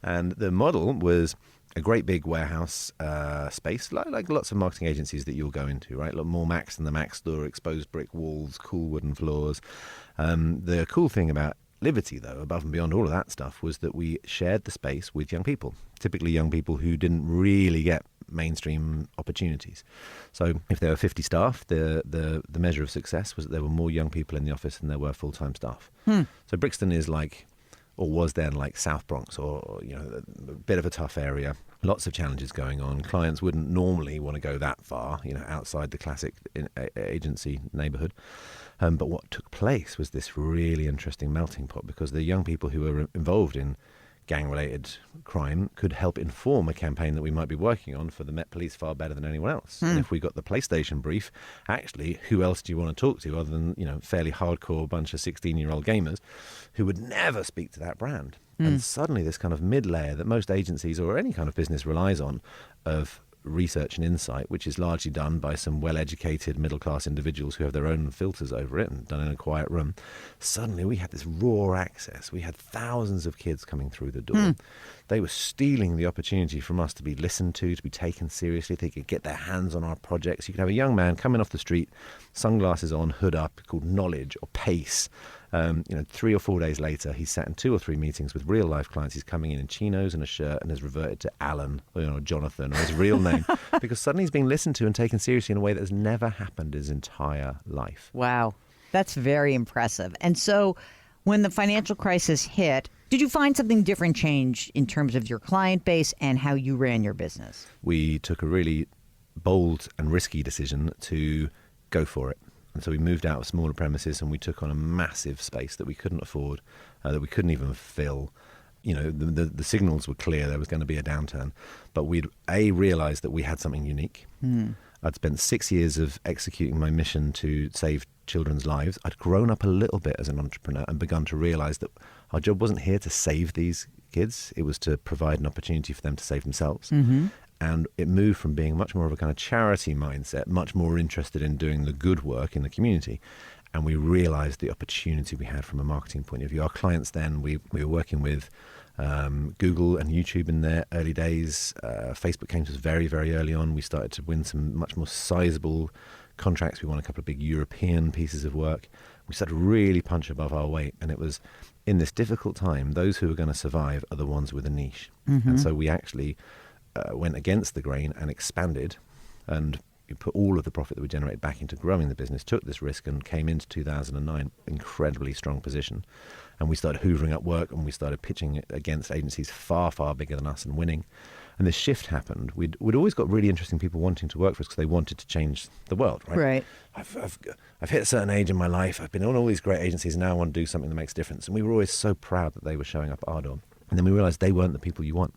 And the model was a great big warehouse space, like lots of marketing agencies that you'll go into, right? Like more Max than the Max store, exposed brick walls, cool wooden floors. The cool thing about Liberty, though, above and beyond all of that stuff, was that we shared the space with young people, typically young people who didn't really get mainstream opportunities. So if there were 50 staff, the measure of success was that there were more young people in the office than there were full-time staff. So Brixton is like, or was then like South Bronx, or a bit of a tough area. Lots of challenges going on. Clients wouldn't normally want to go that far, outside the classic agency neighborhood. But what took place was this really interesting melting pot, because the young people who were involved in gang-related crime could help inform a campaign that we might be working on for the Met Police far better than anyone else. And if we got the PlayStation brief, actually, who else do you want to talk to other than, fairly hardcore bunch of 16-year-old gamers who would never speak to that brand? And suddenly this kind of mid-layer that most agencies or any kind of business relies on of research and insight, which is largely done by some well-educated middle-class individuals who have their own filters over it and done in a quiet room. Suddenly we had this raw access. We had thousands of kids coming through the door. They were stealing the opportunity from us to be listened to be taken seriously. They could get their hands on our projects. You could have a young man coming off the street, sunglasses on, hood up, called Knowledge or Pace. 3 or 4 days later, he's sat in 2 or 3 meetings with real life clients. He's coming in chinos and a shirt and has reverted to Alan, or Jonathan, or his real name, because suddenly he's being listened to and taken seriously in a way that has never happened his entire life. Wow, that's very impressive. And so, when the financial crisis hit, did you find something different change in terms of your client base and how you ran your business? We took a really bold and risky decision to go for it. And so we moved out of smaller premises and we took on a massive space that we couldn't afford, that we couldn't even fill. The signals were clear there was going to be a downturn. But we'd realised that we had something unique. I'd spent 6 years of executing my mission to save children's lives. I'd grown up a little bit as an entrepreneur and begun to realise that our job wasn't here to save these kids. It was to provide an opportunity for them to save themselves. And it moved from being much more of a kind of charity mindset, much more interested in doing the good work in the community. And we realized the opportunity we had from a marketing point of view. Our clients then, we were working with Google and YouTube in their early days. Facebook came to us very, very early on. We started to win some much more sizable contracts. We won a couple of big European pieces of work. We started to really punch above our weight. And it was in this difficult time, those who are going to survive are the ones with a niche. And so we actually went against the grain and expanded, and we put all of the profit that we generated back into growing the business, took this risk, and came into 2009 incredibly strong position. And we started hoovering up work, and we started pitching it against agencies far, far bigger than us and winning. And this shift happened. We'd always got really interesting people wanting to work for us because they wanted to change the world, right? I've hit a certain age in my life. I've been on all these great agencies, and now I want to do something that makes a difference. And we were always so proud that they were showing up at our door. And then we realized they weren't the people you want.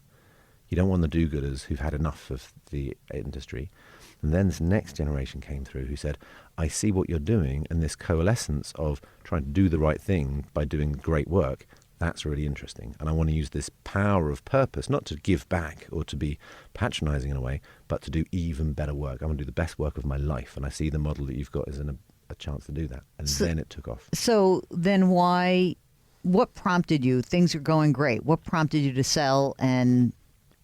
You don't want the do-gooders who've had enough of the industry. And then this next generation came through who said, I see what you're doing, and this coalescence of trying to do the right thing by doing great work That's really interesting. And I want to use this power of purpose, not to give back or to be patronizing in a way, but to do even better work. I want to do the best work of my life. And I see the model that you've got as a chance to do that. And then it took off. So then what prompted you? Things are going great. What prompted you to sell and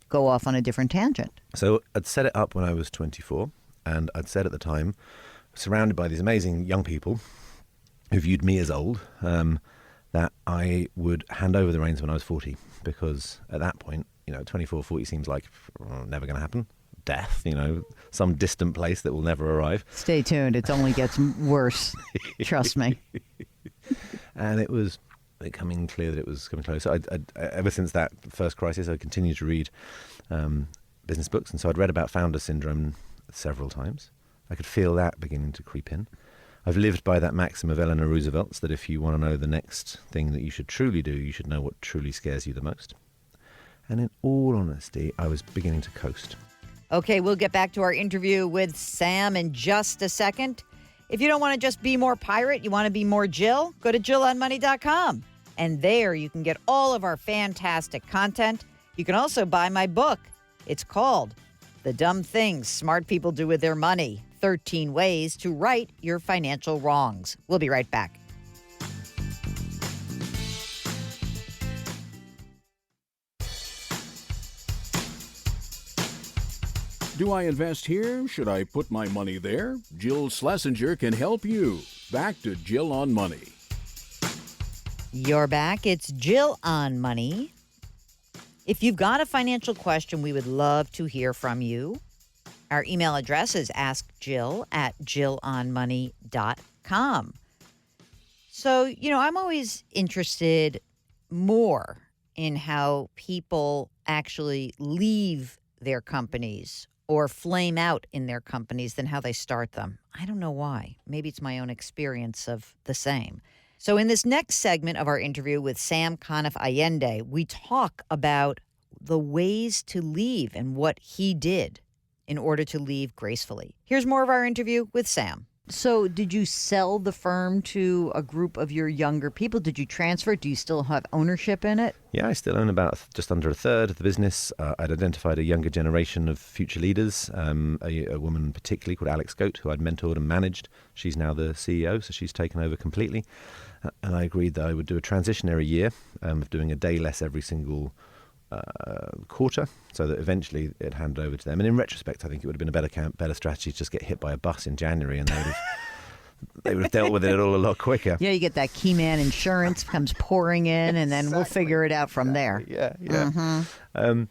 go off on a different tangent? So I'd set it up when I was 24. And I'd said at the time, surrounded by these amazing young people who viewed me as old, that I would hand over the reins when I was 40, because at that point, 24, 40 seems like never going to happen. Death, some distant place that will never arrive. Stay tuned. It only gets worse. Trust me. And it was becoming clear that it was coming close. So ever since that first crisis, I continued to read business books. And so I'd read about founder syndrome several times. I could feel that beginning to creep in. I've lived by that maxim of Eleanor Roosevelt's that if you want to know the next thing that you should truly do, you should know what truly scares you the most. And in all honesty, I was beginning to coast. Okay, we'll get back to our interview with Sam in just a second. If you don't want to just be more pirate, you want to be more Jill, go to JillOnMoney.com. And there you can get all of our fantastic content. You can also buy my book. It's called The Dumb Things Smart People Do With Their Money, 13 Ways to Right Your Financial Wrongs. We'll be right back. Do I invest here? Should I put my money there? Jill Schlesinger can help you. Back to Jill on Money. You're back. It's Jill on Money. If you've got a financial question, we would love to hear from you. Our email address is askjill@jillonmoney.com. So, I'm always interested more in how people actually leave their companies or flame out in their companies than how they start them. I don't know why. Maybe it's my own experience of the same. So in this next segment of our interview with Sam Conniff Allende, we talk about the ways to leave and what he did in order to leave gracefully. Here's more of our interview with Sam. So did you sell the firm to a group of your younger people? Did you transfer? Do you still have ownership in it? Yeah, I still own about just under a third of the business. I'd identified a younger generation of future leaders, a woman particularly called Alex Goat, who I'd mentored and managed. She's now the CEO, so she's taken over completely. And I agreed that I would do a transitionary year of doing a day less every single quarter, so that eventually it'd hand over to them. And in retrospect, I think it would have been a better strategy to just get hit by a bus in January, and they would have dealt with it all a lot quicker. Yeah, you get that key man insurance comes pouring in, and then we'll figure it out from there. Yeah. Mm-hmm.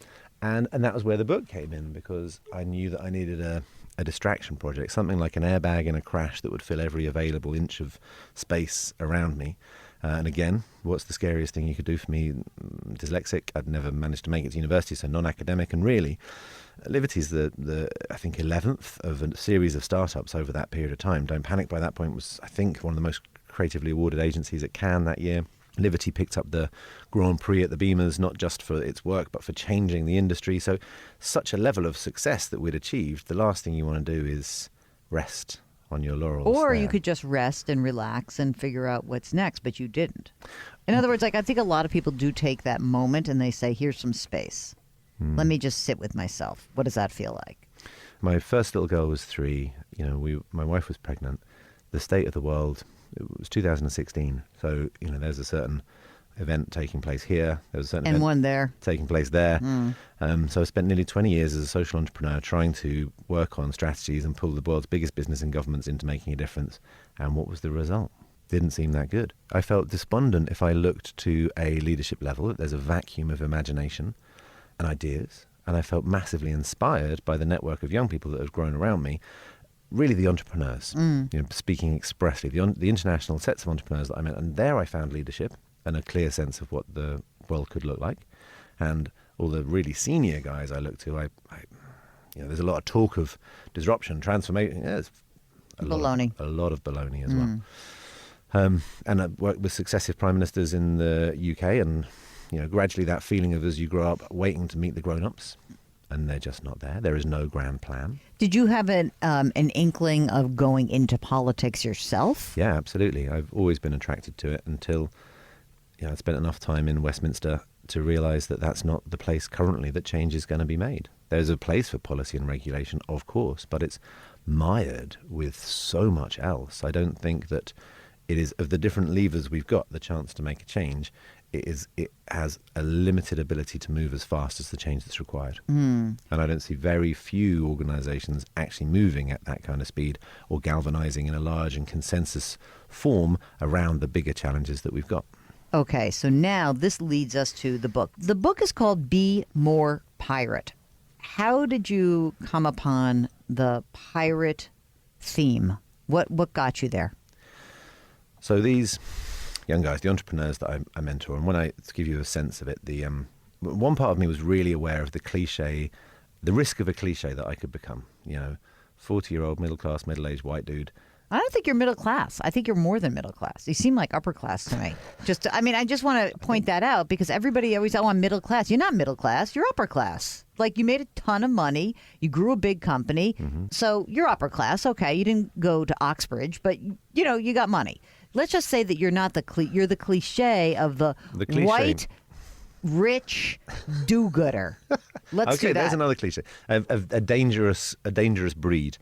And that was where the book came in, because I knew that I needed a distraction project, something like an airbag in a crash that would fill every available inch of space around me. And again, what's the scariest thing you could do for me? Dyslexic. I'd never managed to make it to university, so non-academic. And really, Liberty's the I think 11th of a series of startups over that period of time. Don't Panic by that point was, I think, one of the most creatively awarded agencies at Cannes that year. Liberty picked up the Grand Prix at the Beamers, not just for its work, but for changing the industry. So such a level of success that we'd achieved, the last thing you want to do is rest on your laurels. Or there. you could just rest and relax and figure out what's next, but you didn't. In other words, I think a lot of people do take that moment and they say, here's some space. Let me just sit with myself. What does that feel like? My first little girl was 3. My wife was pregnant. The state of the world, it was 2016. So, there's a certain event taking place here. There was a certain event one there taking place there. So I spent nearly 20 years as a social entrepreneur trying to work on strategies and pull the world's biggest business and governments into making a difference. And what was the result? Didn't seem that good. I felt despondent if I looked to a leadership level. There's a vacuum of imagination and ideas. And I felt massively inspired by the network of young people that have grown around me. Really the entrepreneurs, speaking expressly, the international sets of entrepreneurs that I met. And there I found leadership and a clear sense of what the world could look like. And all the really senior guys I look to, there's a lot of talk of disruption, transformation. Yeah, it's a lot of baloney as well. And I worked with successive prime ministers in the UK, and gradually that feeling of, as you grow up, waiting to meet the grown-ups, and they're just not there. There is no grand plan. Did you have an inkling of going into politics yourself? Yeah, absolutely. I've always been attracted to it until I spent enough time in Westminster to realise that that's not the place currently that change is going to be made. There's a place for policy and regulation, of course, but it's mired with so much else. I don't think that it is, of the different levers we've got, the chance to make a change, it has a limited ability to move as fast as the change that's required. And I don't see very few organisations actually moving at that kind of speed or galvanising in a large and consensus form around the bigger challenges that we've got. Okay, so now this leads us to the book. The book is called Be More Pirate. How did you come upon the pirate theme? What got you there? So these young guys, the entrepreneurs that I mentor, and when I, to give you a sense of it, the one part of me was really aware of the cliche, the risk of a cliche that I could become. 40-year-old, middle-class, middle-aged white dude. I don't think you're middle class. I think you're more than middle class. You seem like upper class to me. I just want to point that out because everybody always, I'm middle class. You're not middle class. You're upper class. Like you made a ton of money. You grew a big company. So you're upper class. Okay. You didn't go to Oxbridge, but you got money. Let's just say that you're not you're the cliche of the cliche. White, rich do-gooder. Let's do that. There's another cliche. A dangerous breed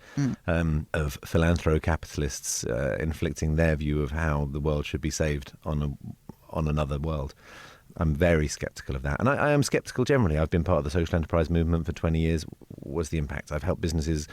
of philanthro-capitalists inflicting their view of how the world should be saved on another world. I'm very sceptical of that. And I am sceptical generally. I've been part of the social enterprise movement for 20 years. What's the impact? I've helped businesses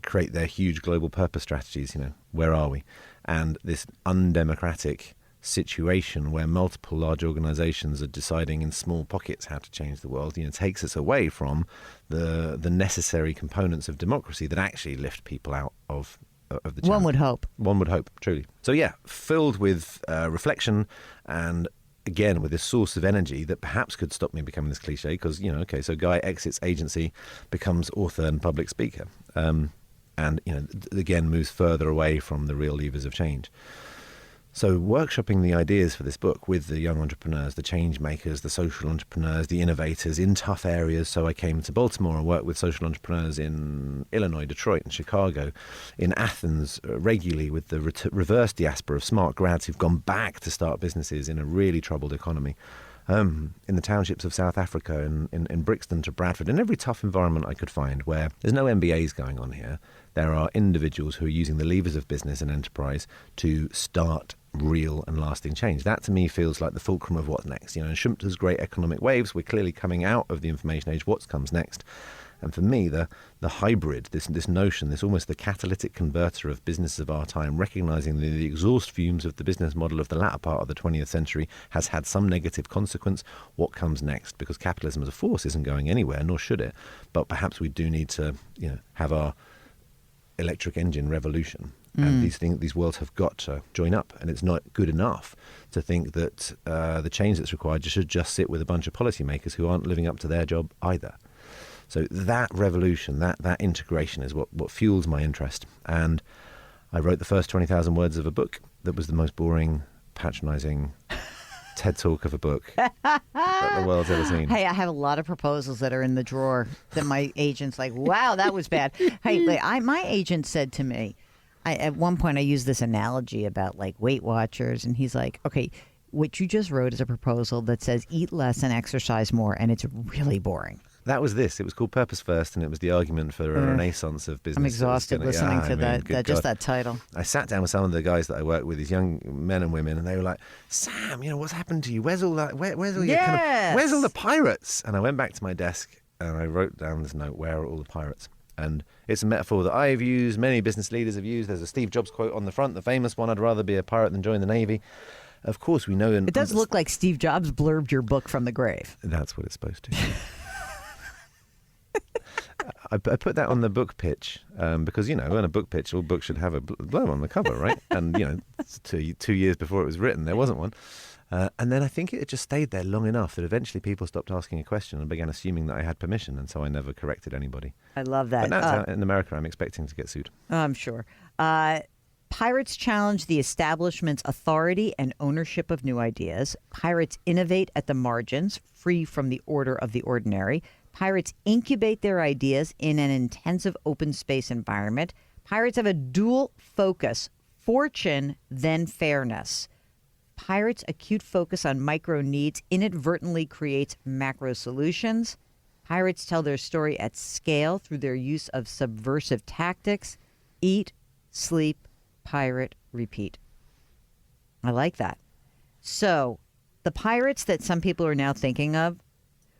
create their huge global purpose strategies. Where are we? And this undemocratic situation where multiple large organizations are deciding in small pockets how to change the world, takes us away from the necessary components of democracy that actually lift people out of the challenge. One would hope. One would hope, truly. So yeah, filled with reflection and again with this source of energy that perhaps could stop me becoming this cliche because, so guy exits agency, becomes author and public speaker. And again moves further away from the real levers of change. So workshopping the ideas for this book with the young entrepreneurs, the change makers, the social entrepreneurs, the innovators in tough areas. So I came to Baltimore and worked with social entrepreneurs in Illinois, Detroit and Chicago, in Athens regularly with the reverse diaspora of smart grads who've gone back to start businesses in a really troubled economy. In the townships of South Africa, in Brixton to Bradford, in every tough environment I could find where there's no MBAs going on here. There are individuals who are using the levers of business and enterprise to start real and lasting change. That to me feels like the fulcrum of what's next. In Schumpeter's great economic waves, we're clearly coming out of the information age. What comes next? And for me, the hybrid, this notion, this almost the catalytic converter of business of our time, recognizing that the exhaust fumes of the business model of the latter part of the 20th century has had some negative consequence. What comes next? Because capitalism as a force isn't going anywhere, nor should it. But perhaps we do need to, have our electric engine revolution. And these worlds have got to join up, and it's not good enough to think that the change that's required should just sit with a bunch of policymakers who aren't living up to their job either. So that revolution, that integration is what fuels my interest. And I wrote the first 20,000 words of a book that was the most boring, patronising TED Talk of a book that the world's ever seen. Hey, I have a lot of proposals that are in the drawer that my agent's like, wow, that was bad. Hey, my agent said to me, at one point I used this analogy about like Weight Watchers, and he's like, okay, what you just wrote is a proposal that says eat less and exercise more, and it's really boring. That was this. It was called Purpose First, and it was the argument for a renaissance of business. I'm exhausted listening to that title. I sat down with some of the guys that I work with, these young men and women, and they were like, Sam, what's happened to you? Where's all that? Where's all your where's all the pirates? And I went back to my desk and I wrote down this note, where are all the pirates? And it's a metaphor that I've used, many business leaders have used. There's a Steve Jobs quote on the front, the famous one, I'd rather be a pirate than join the Navy. Of course, we know... It does look like Steve Jobs blurbed your book from the grave. That's what it's supposed to. I put that on the book pitch because, in a book pitch, all books should have a blurb on the cover, right? And, 2 years before it was written, there wasn't one. And then I think it just stayed there long enough that eventually people stopped asking a question and began assuming that I had permission, and so I never corrected anybody. I love that. But now in America, I'm expecting to get sued. I'm sure. Pirates challenge the establishment's authority and ownership of new ideas. Pirates innovate at the margins, free from the order of the ordinary. Pirates incubate their ideas in an intensive open space environment. Pirates have a dual focus, fortune, then fairness. Pirates' acute focus on micro needs inadvertently creates macro solutions. Pirates tell their story at scale through their use of subversive tactics. Eat, sleep, pirate, repeat. I like that. So, the pirates that some people are now thinking of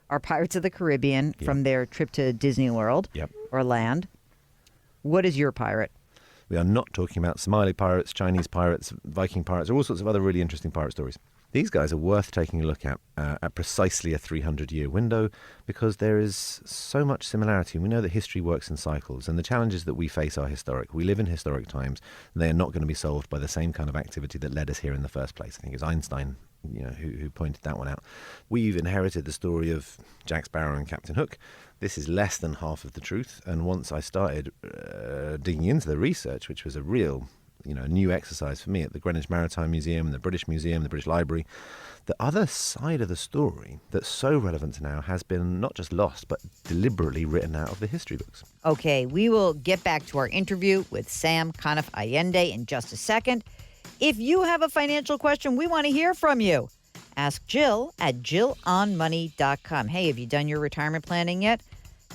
are Pirates of the Caribbean from their trip to Disney World or land. What is your pirate? We are not talking about Somali pirates, Chinese pirates, Viking pirates, or all sorts of other really interesting pirate stories. These guys are worth taking a look at precisely a 300-year window because there is so much similarity. We know that history works in cycles, and the challenges that we face are historic. We live in historic times, and they are not going to be solved by the same kind of activity that led us here in the first place. I think it was Einstein who pointed that one out. We've inherited the story of Jack Sparrow and Captain Hook. This is less than half of the truth, and once I started digging into the research, which was a real new exercise for me at the Greenwich Maritime Museum and the British Museum, the British Library, the other side of the story that's so relevant to now has been not just lost, but deliberately written out of the history books. Okay, we will get back to our interview with Sam Conniff Allende in just a second. If you have a financial question, we want to hear from you. Ask Jill at jillonmoney.com. Hey, have you done your retirement planning yet?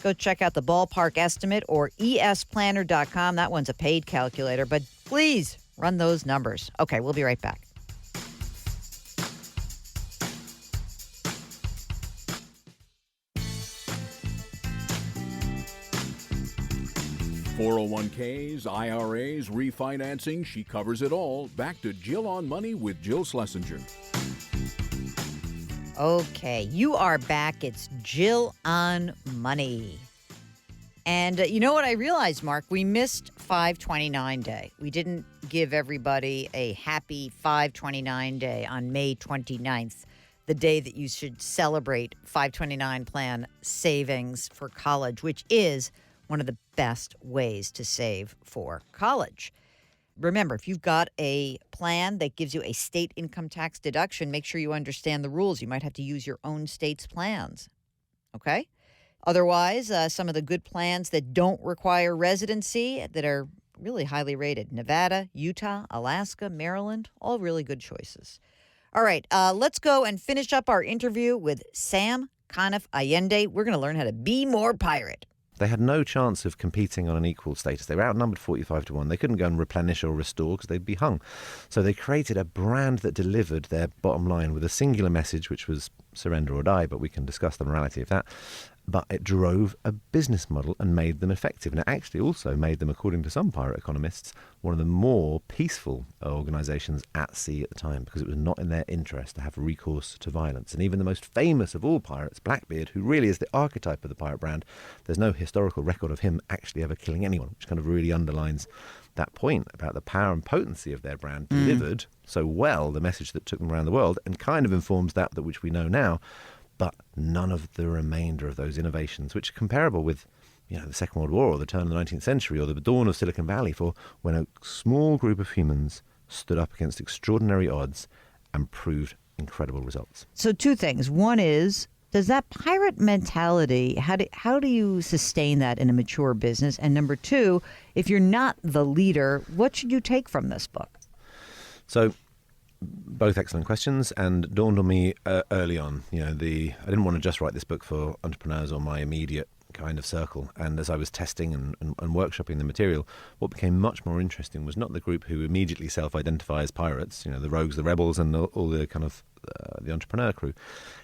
Go check out the Ballpark Estimate or esplanner.com. That one's a paid calculator, but please run those numbers. Okay, we'll be right back. .401ks, IRAs, refinancing, she covers it all. Back to Jill on Money with Jill Schlesinger. Okay, you are back. It's Jill on Money. And you know what I realized, Mark? We missed 529 Day. We didn't give everybody a happy 529 Day on May 29th, the day that you should celebrate 529 plan savings for college, which is one of the best ways to save for college. Remember, if you've got a plan that gives you a state income tax deduction, make sure you understand the rules. You might have to use your own state's plans, okay? Otherwise, some of the good plans that don't require residency that are really highly rated: Nevada, Utah, Alaska, Maryland, all really good choices. All right, let's go and finish up our interview with Sam Conniff Allende. We're going to learn how to be more pirate. They had no chance of competing on an equal status. They were outnumbered 45-1. They couldn't go and replenish or restore because they'd be hung. So they created a brand that delivered their bottom line with a singular message, which was surrender or die, but we can discuss the morality of that. But it drove a business model and made them effective. And it actually also made them, according to some pirate economists, one of the more peaceful organisations at sea at the time, because it was not in their interest to have recourse to violence. And even the most famous of all pirates, Blackbeard, who really is the archetype of the pirate brand, there's no historical record of him actually ever killing anyone, which kind of really underlines that point about the power and potency of their brand delivered so well, the message that took them around the world, and kind of informs that which we know now. But none of the remainder of those innovations, which are comparable with, the Second World War or the turn of the 19th century or the dawn of Silicon Valley, for when a small group of humans stood up against extraordinary odds and proved incredible results. So two things. One is, does that pirate mentality, how do you sustain that in a mature business? And number two, if you're not the leader, what should you take from this book? So, both excellent questions, and dawned on me early on. I didn't want to just write this book for entrepreneurs or my immediate kind of circle. And as I was testing and workshopping the material, what became much more interesting was not the group who immediately self-identify as pirates, the rogues, the rebels, and all the kind of the entrepreneur crew.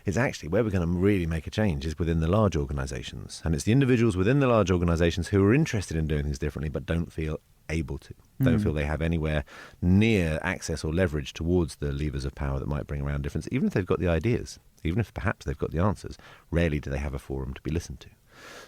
It's actually where we're going to really make a change is within the large organisations, and it's the individuals within the large organisations who are interested in doing things differently but don't feel able to. Don't feel they have anywhere near access or leverage towards the levers of power that might bring around difference, even if they've got the ideas, even if perhaps they've got the answers. Rarely do they have a forum to be listened to.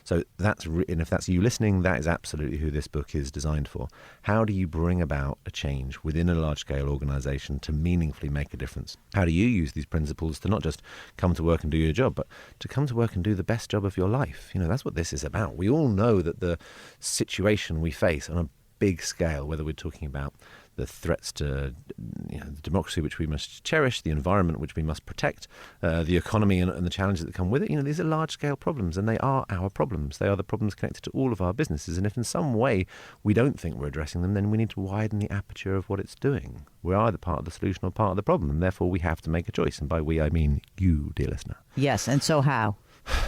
So and if that's you listening, that is absolutely who this book is designed for. How do you bring about a change within a large-scale organisation to meaningfully make a difference? How do you use these principles to not just come to work and do your job, but to come to work and do the best job of your life? That's what this is about. We all know that the situation we face on a big scale, whether we're talking about the threats to the democracy which we must cherish, the environment which we must protect, the economy and the challenges that come with it. These are large-scale problems, and they are our problems. They are the problems connected to all of our businesses. And if in some way we don't think we're addressing them, then we need to widen the aperture of what it's doing. We're either part of the solution or part of the problem, and therefore we have to make a choice. And by we, I mean you, dear listener. Yes, and so how?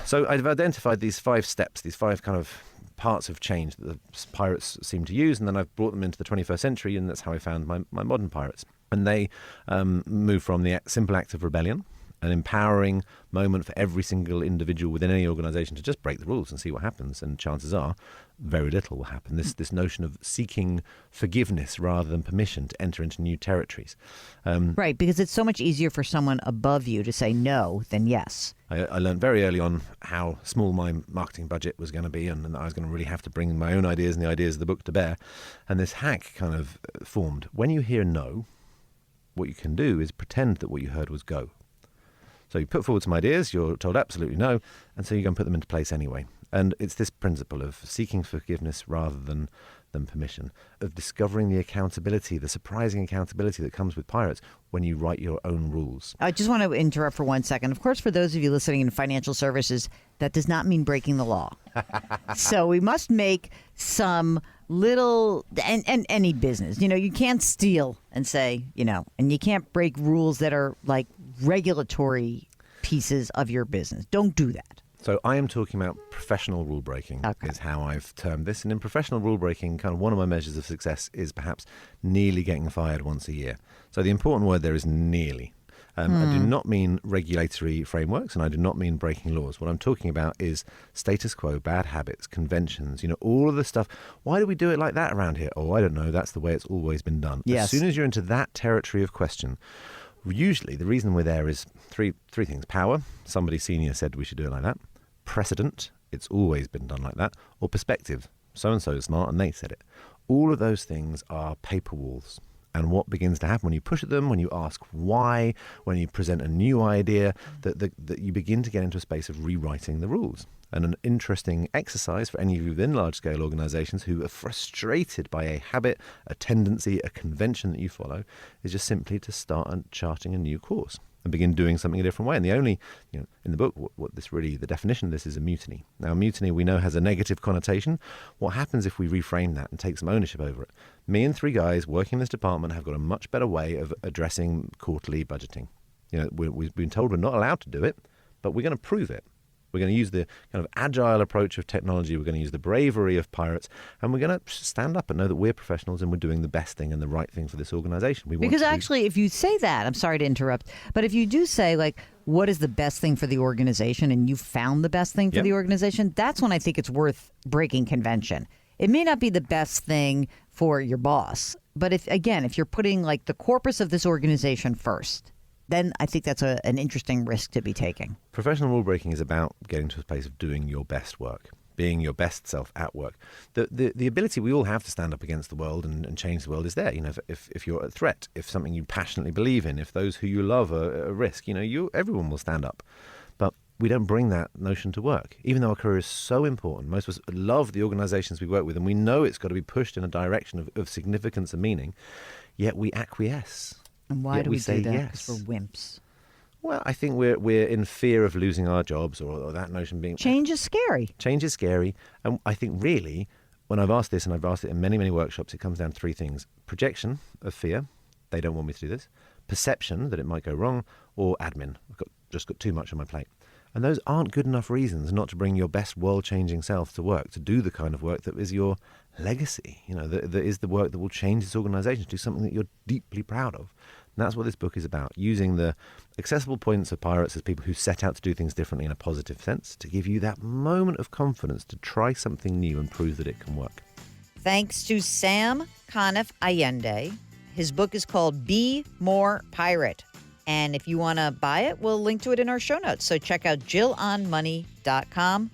So I've identified these 5 steps, these 5 kind of parts of change that the pirates seem to use, and then I've brought them into the 21st century, and that's how I found my modern pirates. And they move from the simple act of rebellion, an empowering moment for every single individual within any organisation to just break the rules and see what happens, and chances are very little will happen. This notion of seeking forgiveness rather than permission to enter into new territories. Right, because it's so much easier for someone above you to say no than yes. I learned very early on how small my marketing budget was going to be, and that I was going to really have to bring my own ideas and the ideas of the book to bear. And this hack kind of formed. When you hear no, what you can do is pretend that what you heard was go. So you put forward some ideas, you're told absolutely no, and so you go and put them into place anyway. And it's this principle of seeking forgiveness rather than permission, of discovering the accountability, the surprising accountability that comes with pirates when you write your own rules. I just want to interrupt for 1 second. Of course, for those of you listening in financial services, that does not mean breaking the law. So we must make some little, and any business, you can't steal and say, and you can't break rules that are like regulatory pieces of your business. Don't do that. So I am talking about professional rule breaking, is how I've termed this. And in professional rule breaking, kind of one of my measures of success is perhaps nearly getting fired once a year. So the important word there is nearly. I do not mean regulatory frameworks, and I do not mean breaking laws. What I'm talking about is status quo, bad habits, conventions, all of the stuff. Why do we do it like that around here? Oh, I don't know. That's the way it's always been done. Yes. As soon as you're into that territory of question, usually the reason we're there is three things. Power. Somebody senior said we should do it like that. Precedent. It's always been done like that. Or perspective. So-and-so is smart and they said it. All of those things are paper walls. And what begins to happen when you push at them, when you ask why, when you present a new idea, that you begin to get into a space of rewriting the rules. And an interesting exercise for any of you within large-scale organizations who are frustrated by a habit, a tendency, a convention that you follow, is just simply to start charting a new course and begin doing something a different way. And the only, in the book, the definition of this is a mutiny. Now, mutiny we know has a negative connotation. What happens if we reframe that and take some ownership over it? Me and 3 guys working in this department have got a much better way of addressing quarterly budgeting. We've been told we're not allowed to do it, but we're going to prove it. We're going to use the kind of agile approach of technology. We're going to use the bravery of pirates, and we're going to stand up and know that we're professionals and we're doing the best thing and the right thing for this organization. Because actually, if you say that, I'm sorry to interrupt, but if you do say, like, what is the best thing for the organization, and you found the best thing for the organization, that's when I think it's worth breaking convention. It may not be the best thing for your boss, but if you're putting like the corpus of this organization first, then I think that's an interesting risk to be taking. Professional rule breaking is about getting to a place of doing your best work, being your best self at work. The ability we all have to stand up against the world and change the world is there. If you're a threat, if something you passionately believe in, if those who you love are a risk, everyone will stand up. But we don't bring that notion to work, even though our career is so important. Most of us love the organizations we work with, and we know it's got to be pushed in a direction of significance and meaning, yet we acquiesce. And why do we say do that? Yes. Because we're wimps. Well, I think we're in fear of losing our jobs, or that notion being... Change is scary. Change is scary. And I think really, when I've asked this, and I've asked it in many, many workshops, it comes down to 3 things. Projection of fear. They don't want me to do this. Perception that it might go wrong. Or admin. I've just got too much on my plate. And those aren't good enough reasons not to bring your best world-changing self to work, to do the kind of work that is your legacy, that is the work that will change this organization, to do something that you're deeply proud of. And that's what this book is about, using the accessible points of pirates as people who set out to do things differently in a positive sense, to give you that moment of confidence to try something new and prove that it can work. Thanks to Sam Conniff Allende. His book is called Be More Pirate. And if you want to buy it, we'll link to it in our show notes. So check out JillOnMoney.com.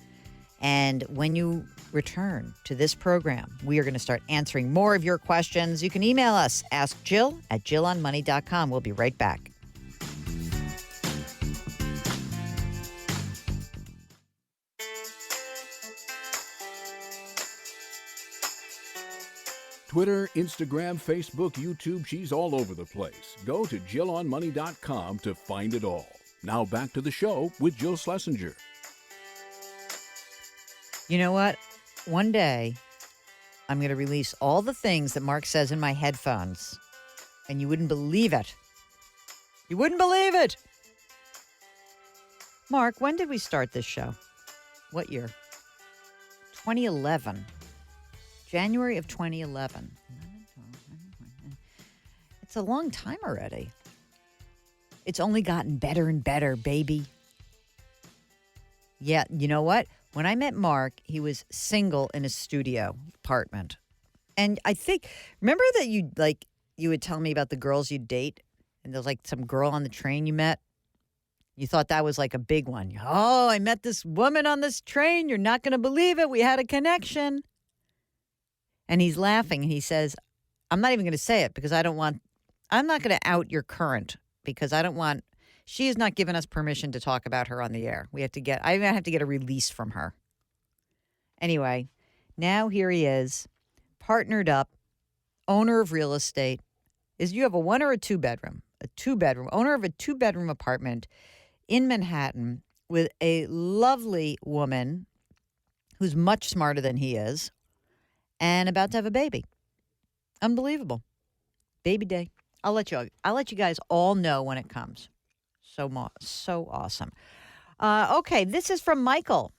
And when you return to this program, we are going to start answering more of your questions. You can email us, askjill@JillOnMoney.com. We'll be right back. Twitter, Instagram, Facebook, YouTube, she's all over the place. Go to JillOnMoney.com to find it all. Now back to the show with Jill Schlesinger. You know what? One day, I'm going to release all the things that Mark says in my headphones, and you wouldn't believe it. You wouldn't believe it. Mark, when did we start this show? What year? 2011. January of 2011. It's a long time already. It's only gotten better and better, baby. Yeah, you know what? When I met Mark, he was single in his studio apartment. And I think, remember that you would tell me about the girls you'd date? And there's like some girl on the train you met? You thought that was like a big one. Oh, I met this woman on this train. You're not going to believe it. We had a connection. And he's laughing. And he says, I'm not even going to say it because I'm not going to out your current because she has not given us permission to talk about her on the air. I have to get a release from her. Anyway, now here he is, partnered up, owner of real estate. You have a one or a two bedroom? A two bedroom, owner of a 2-bedroom apartment in Manhattan with a lovely woman who's much smarter than he is and about to have a baby. Unbelievable. Baby day. I'll let you guys all know when it comes. So awesome. Okay, this is from Michael,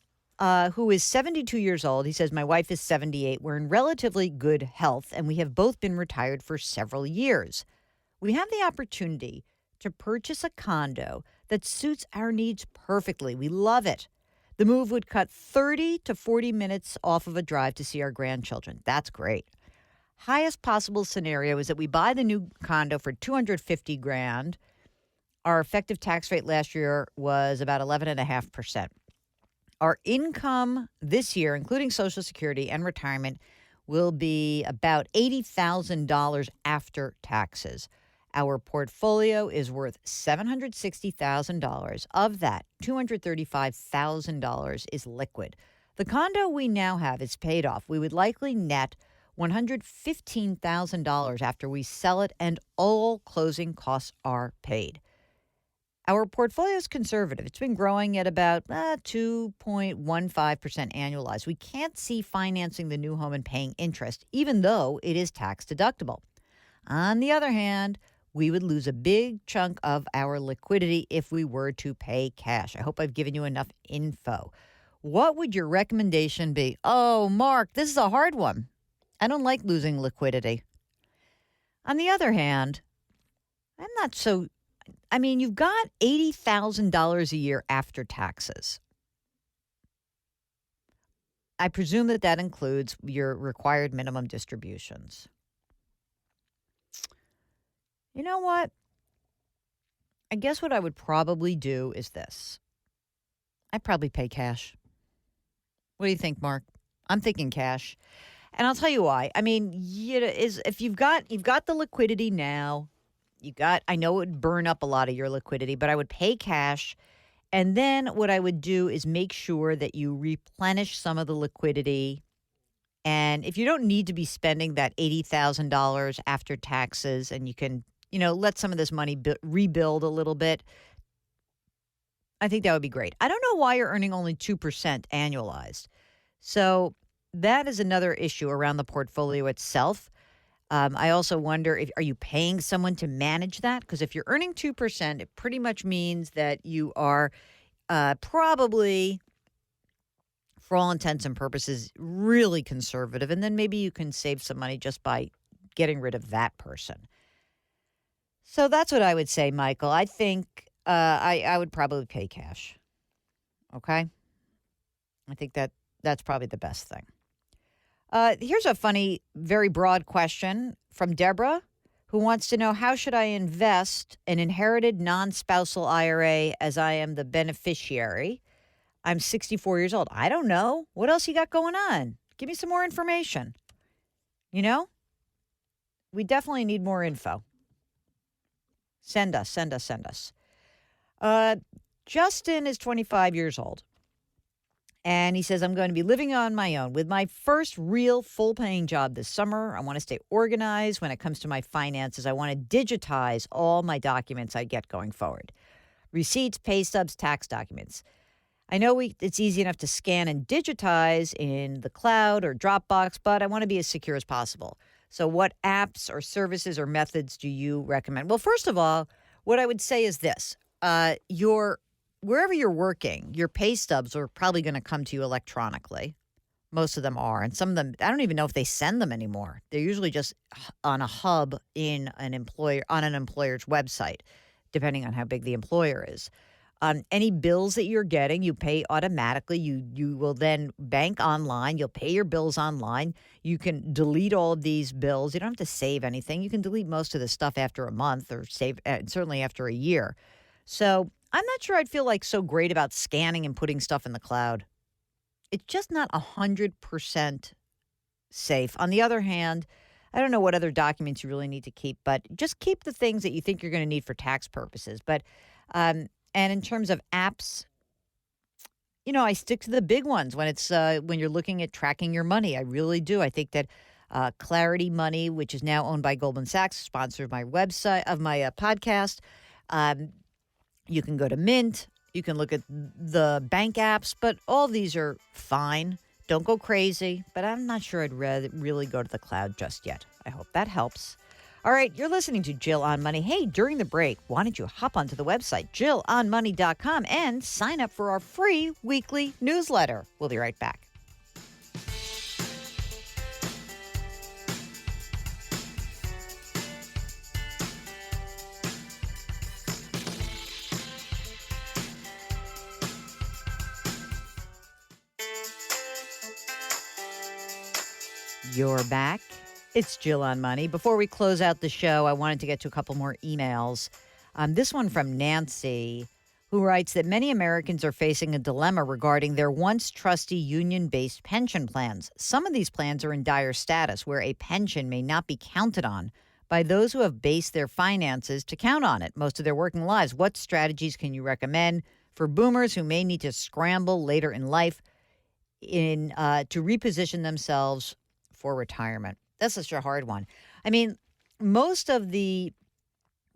who is 72 years old. He says, my wife is 78. We're in relatively good health, and we have both been retired for several years. We have the opportunity to purchase a condo that suits our needs perfectly. We love it. The move would cut 30 to 40 minutes off of a drive to see our grandchildren. That's great. Highest possible scenario is that we buy the new condo for $250,000. Our effective tax rate last year was about 11.5%. Our income this year, including Social Security and retirement, will be about $80,000 after taxes. Our portfolio is worth $760,000. Of that, $235,000 is liquid. The condo we now have is paid off. We would likely net $115,000 after we sell it and all closing costs are paid. Our portfolio is conservative. It's been growing at about 2.15% annualized. We can't see financing the new home and paying interest, even though it is tax deductible. On the other hand, we would lose a big chunk of our liquidity if we were to pay cash. I hope I've given you enough info. What would your recommendation be? Oh, Mark, this is a hard one. I don't like losing liquidity. On the other hand, you've got $80,000 a year after taxes. I presume that includes your required minimum distributions. You know what? I guess what I would probably do is this. I'd probably pay cash. What do you think, Mark? I'm thinking cash. And I'll tell you why. I mean, if you've got the liquidity now, I know it would burn up a lot of your liquidity, but I would pay cash. And then what I would do is make sure that you replenish some of the liquidity. And if you don't need to be spending that $80,000 after taxes and you can, let some of this money rebuild a little bit, I think that would be great. I don't know why you're earning only 2% annualized. So that is another issue around the portfolio itself. I also wonder, are you paying someone to manage that? Because if you're earning 2%, it pretty much means that you are probably, for all intents and purposes, really conservative. And then maybe you can save some money just by getting rid of that person. So that's what I would say, Michael. I think I would probably pay cash. Okay? I think that's probably the best thing. Here's a funny, very broad question from Deborah, who wants to know, how should I invest an inherited non-spousal IRA as I am the beneficiary? I'm 64 years old. I don't know. What else you got going on? Give me some more information. We definitely need more info. Send us. Justin is 25 years old. And he says, I'm going to be living on my own with my first real full-paying job this summer. I want to stay organized when it comes to my finances. I want to digitize all my documents I get going forward. Receipts, pay stubs, tax documents. I know it's easy enough to scan and digitize in the cloud or Dropbox, but I want to be as secure as possible. So what apps or services or methods do you recommend? Well, first of all, what I would say is this. Wherever you're working, your pay stubs are probably going to come to you electronically. Most of them are. And some of them, I don't even know if they send them anymore. They're usually just on a hub on an employer's website, depending on how big the employer is. Any bills that you're getting, you pay automatically. You will then bank online. You'll pay your bills online. You can delete all of these bills. You don't have to save anything. You can delete most of the stuff after a month or certainly after a year. So I'm not sure I'd feel like so great about scanning and putting stuff in the cloud. It's just not 100% safe. On the other hand, I don't know what other documents you really need to keep, but just keep the things that you think you're going to need for tax purposes. But and in terms of apps, I stick to the big ones when it's when you're looking at tracking your money. I really do. I think that Clarity Money, which is now owned by Goldman Sachs, sponsor of my website of my podcast. You can go to Mint. You can look at the bank apps, but all these are fine. Don't go crazy, but I'm not sure I'd really go to the cloud just yet. I hope that helps. All right, you're listening to Jill on Money. Hey, during the break, why don't you hop onto the website, JillOnMoney.com, and sign up for our free weekly newsletter. We'll be right back. You're back. It's Jill on Money. Before we close out the show, I wanted to get to a couple more emails. This one from Nancy, who writes that many Americans are facing a dilemma regarding their once trusty union-based pension plans. Some of these plans are in dire status, where a pension may not be counted on by those who have based their finances to count on it most of their working lives. What strategies can you recommend for boomers who may need to scramble later in life to reposition themselves for retirement? That's such a hard one. I mean, most of the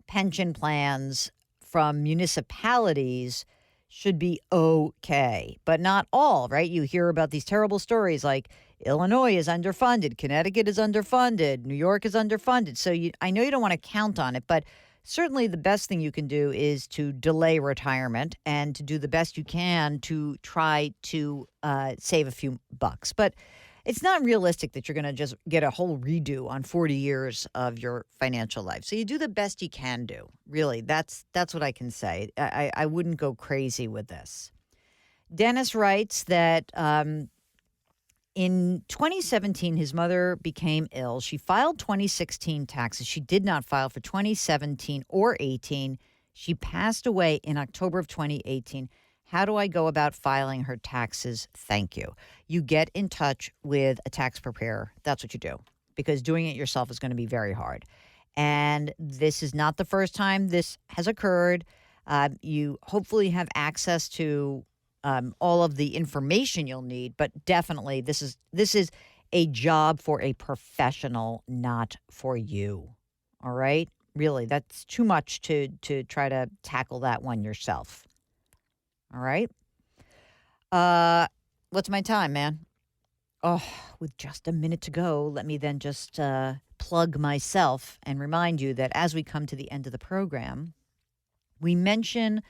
pension plans from municipalities should be okay, but not all, right? You hear about these terrible stories like Illinois is underfunded, Connecticut is underfunded, New York is underfunded. So I know you don't want to count on it, but certainly the best thing you can do is to delay retirement and to do the best you can to try to save a few bucks. But it's not realistic that you're going to just get a whole redo on 40 years of your financial life. So you do the best you can do. Really, that's what I can say. I wouldn't go crazy with this. Dennis writes that in 2017, his mother became ill. She filed 2016 taxes. She did not file for 2017 or 18. She passed away in October of 2018. How do I go about filing her taxes? Thank you. You get in touch with a tax preparer. That's what you do, because doing it yourself is going to be very hard. And this is not the first time this has occurred. You hopefully have access to all of the information you'll need, but definitely this is a job for a professional, not for you. All right? Really, that's too much to try to tackle that one yourself. All right. What's my time, man? Oh, with just a minute to go, let me then just plug myself and remind you that as we come to the end of the program, we mention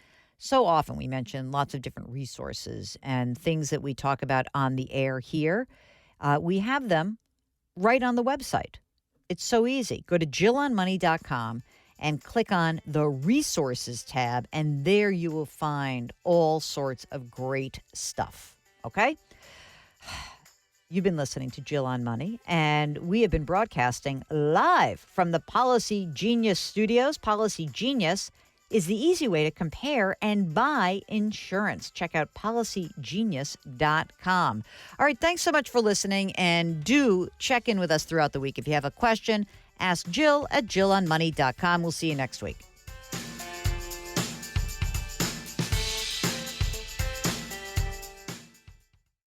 lots of different resources and things that we talk about on the air here. We have them right on the website. It's so easy. Go to JillOnMoney.com and click on the Resources tab, and there you will find all sorts of great stuff, okay? You've been listening to Jill on Money, and we have been broadcasting live from the Policy Genius studios. Policy Genius is the easy way to compare and buy insurance. Check out policygenius.com. All right, thanks so much for listening, and do check in with us throughout the week. If you have a question, ask Jill at JillOnMoney.com. We'll see you next week.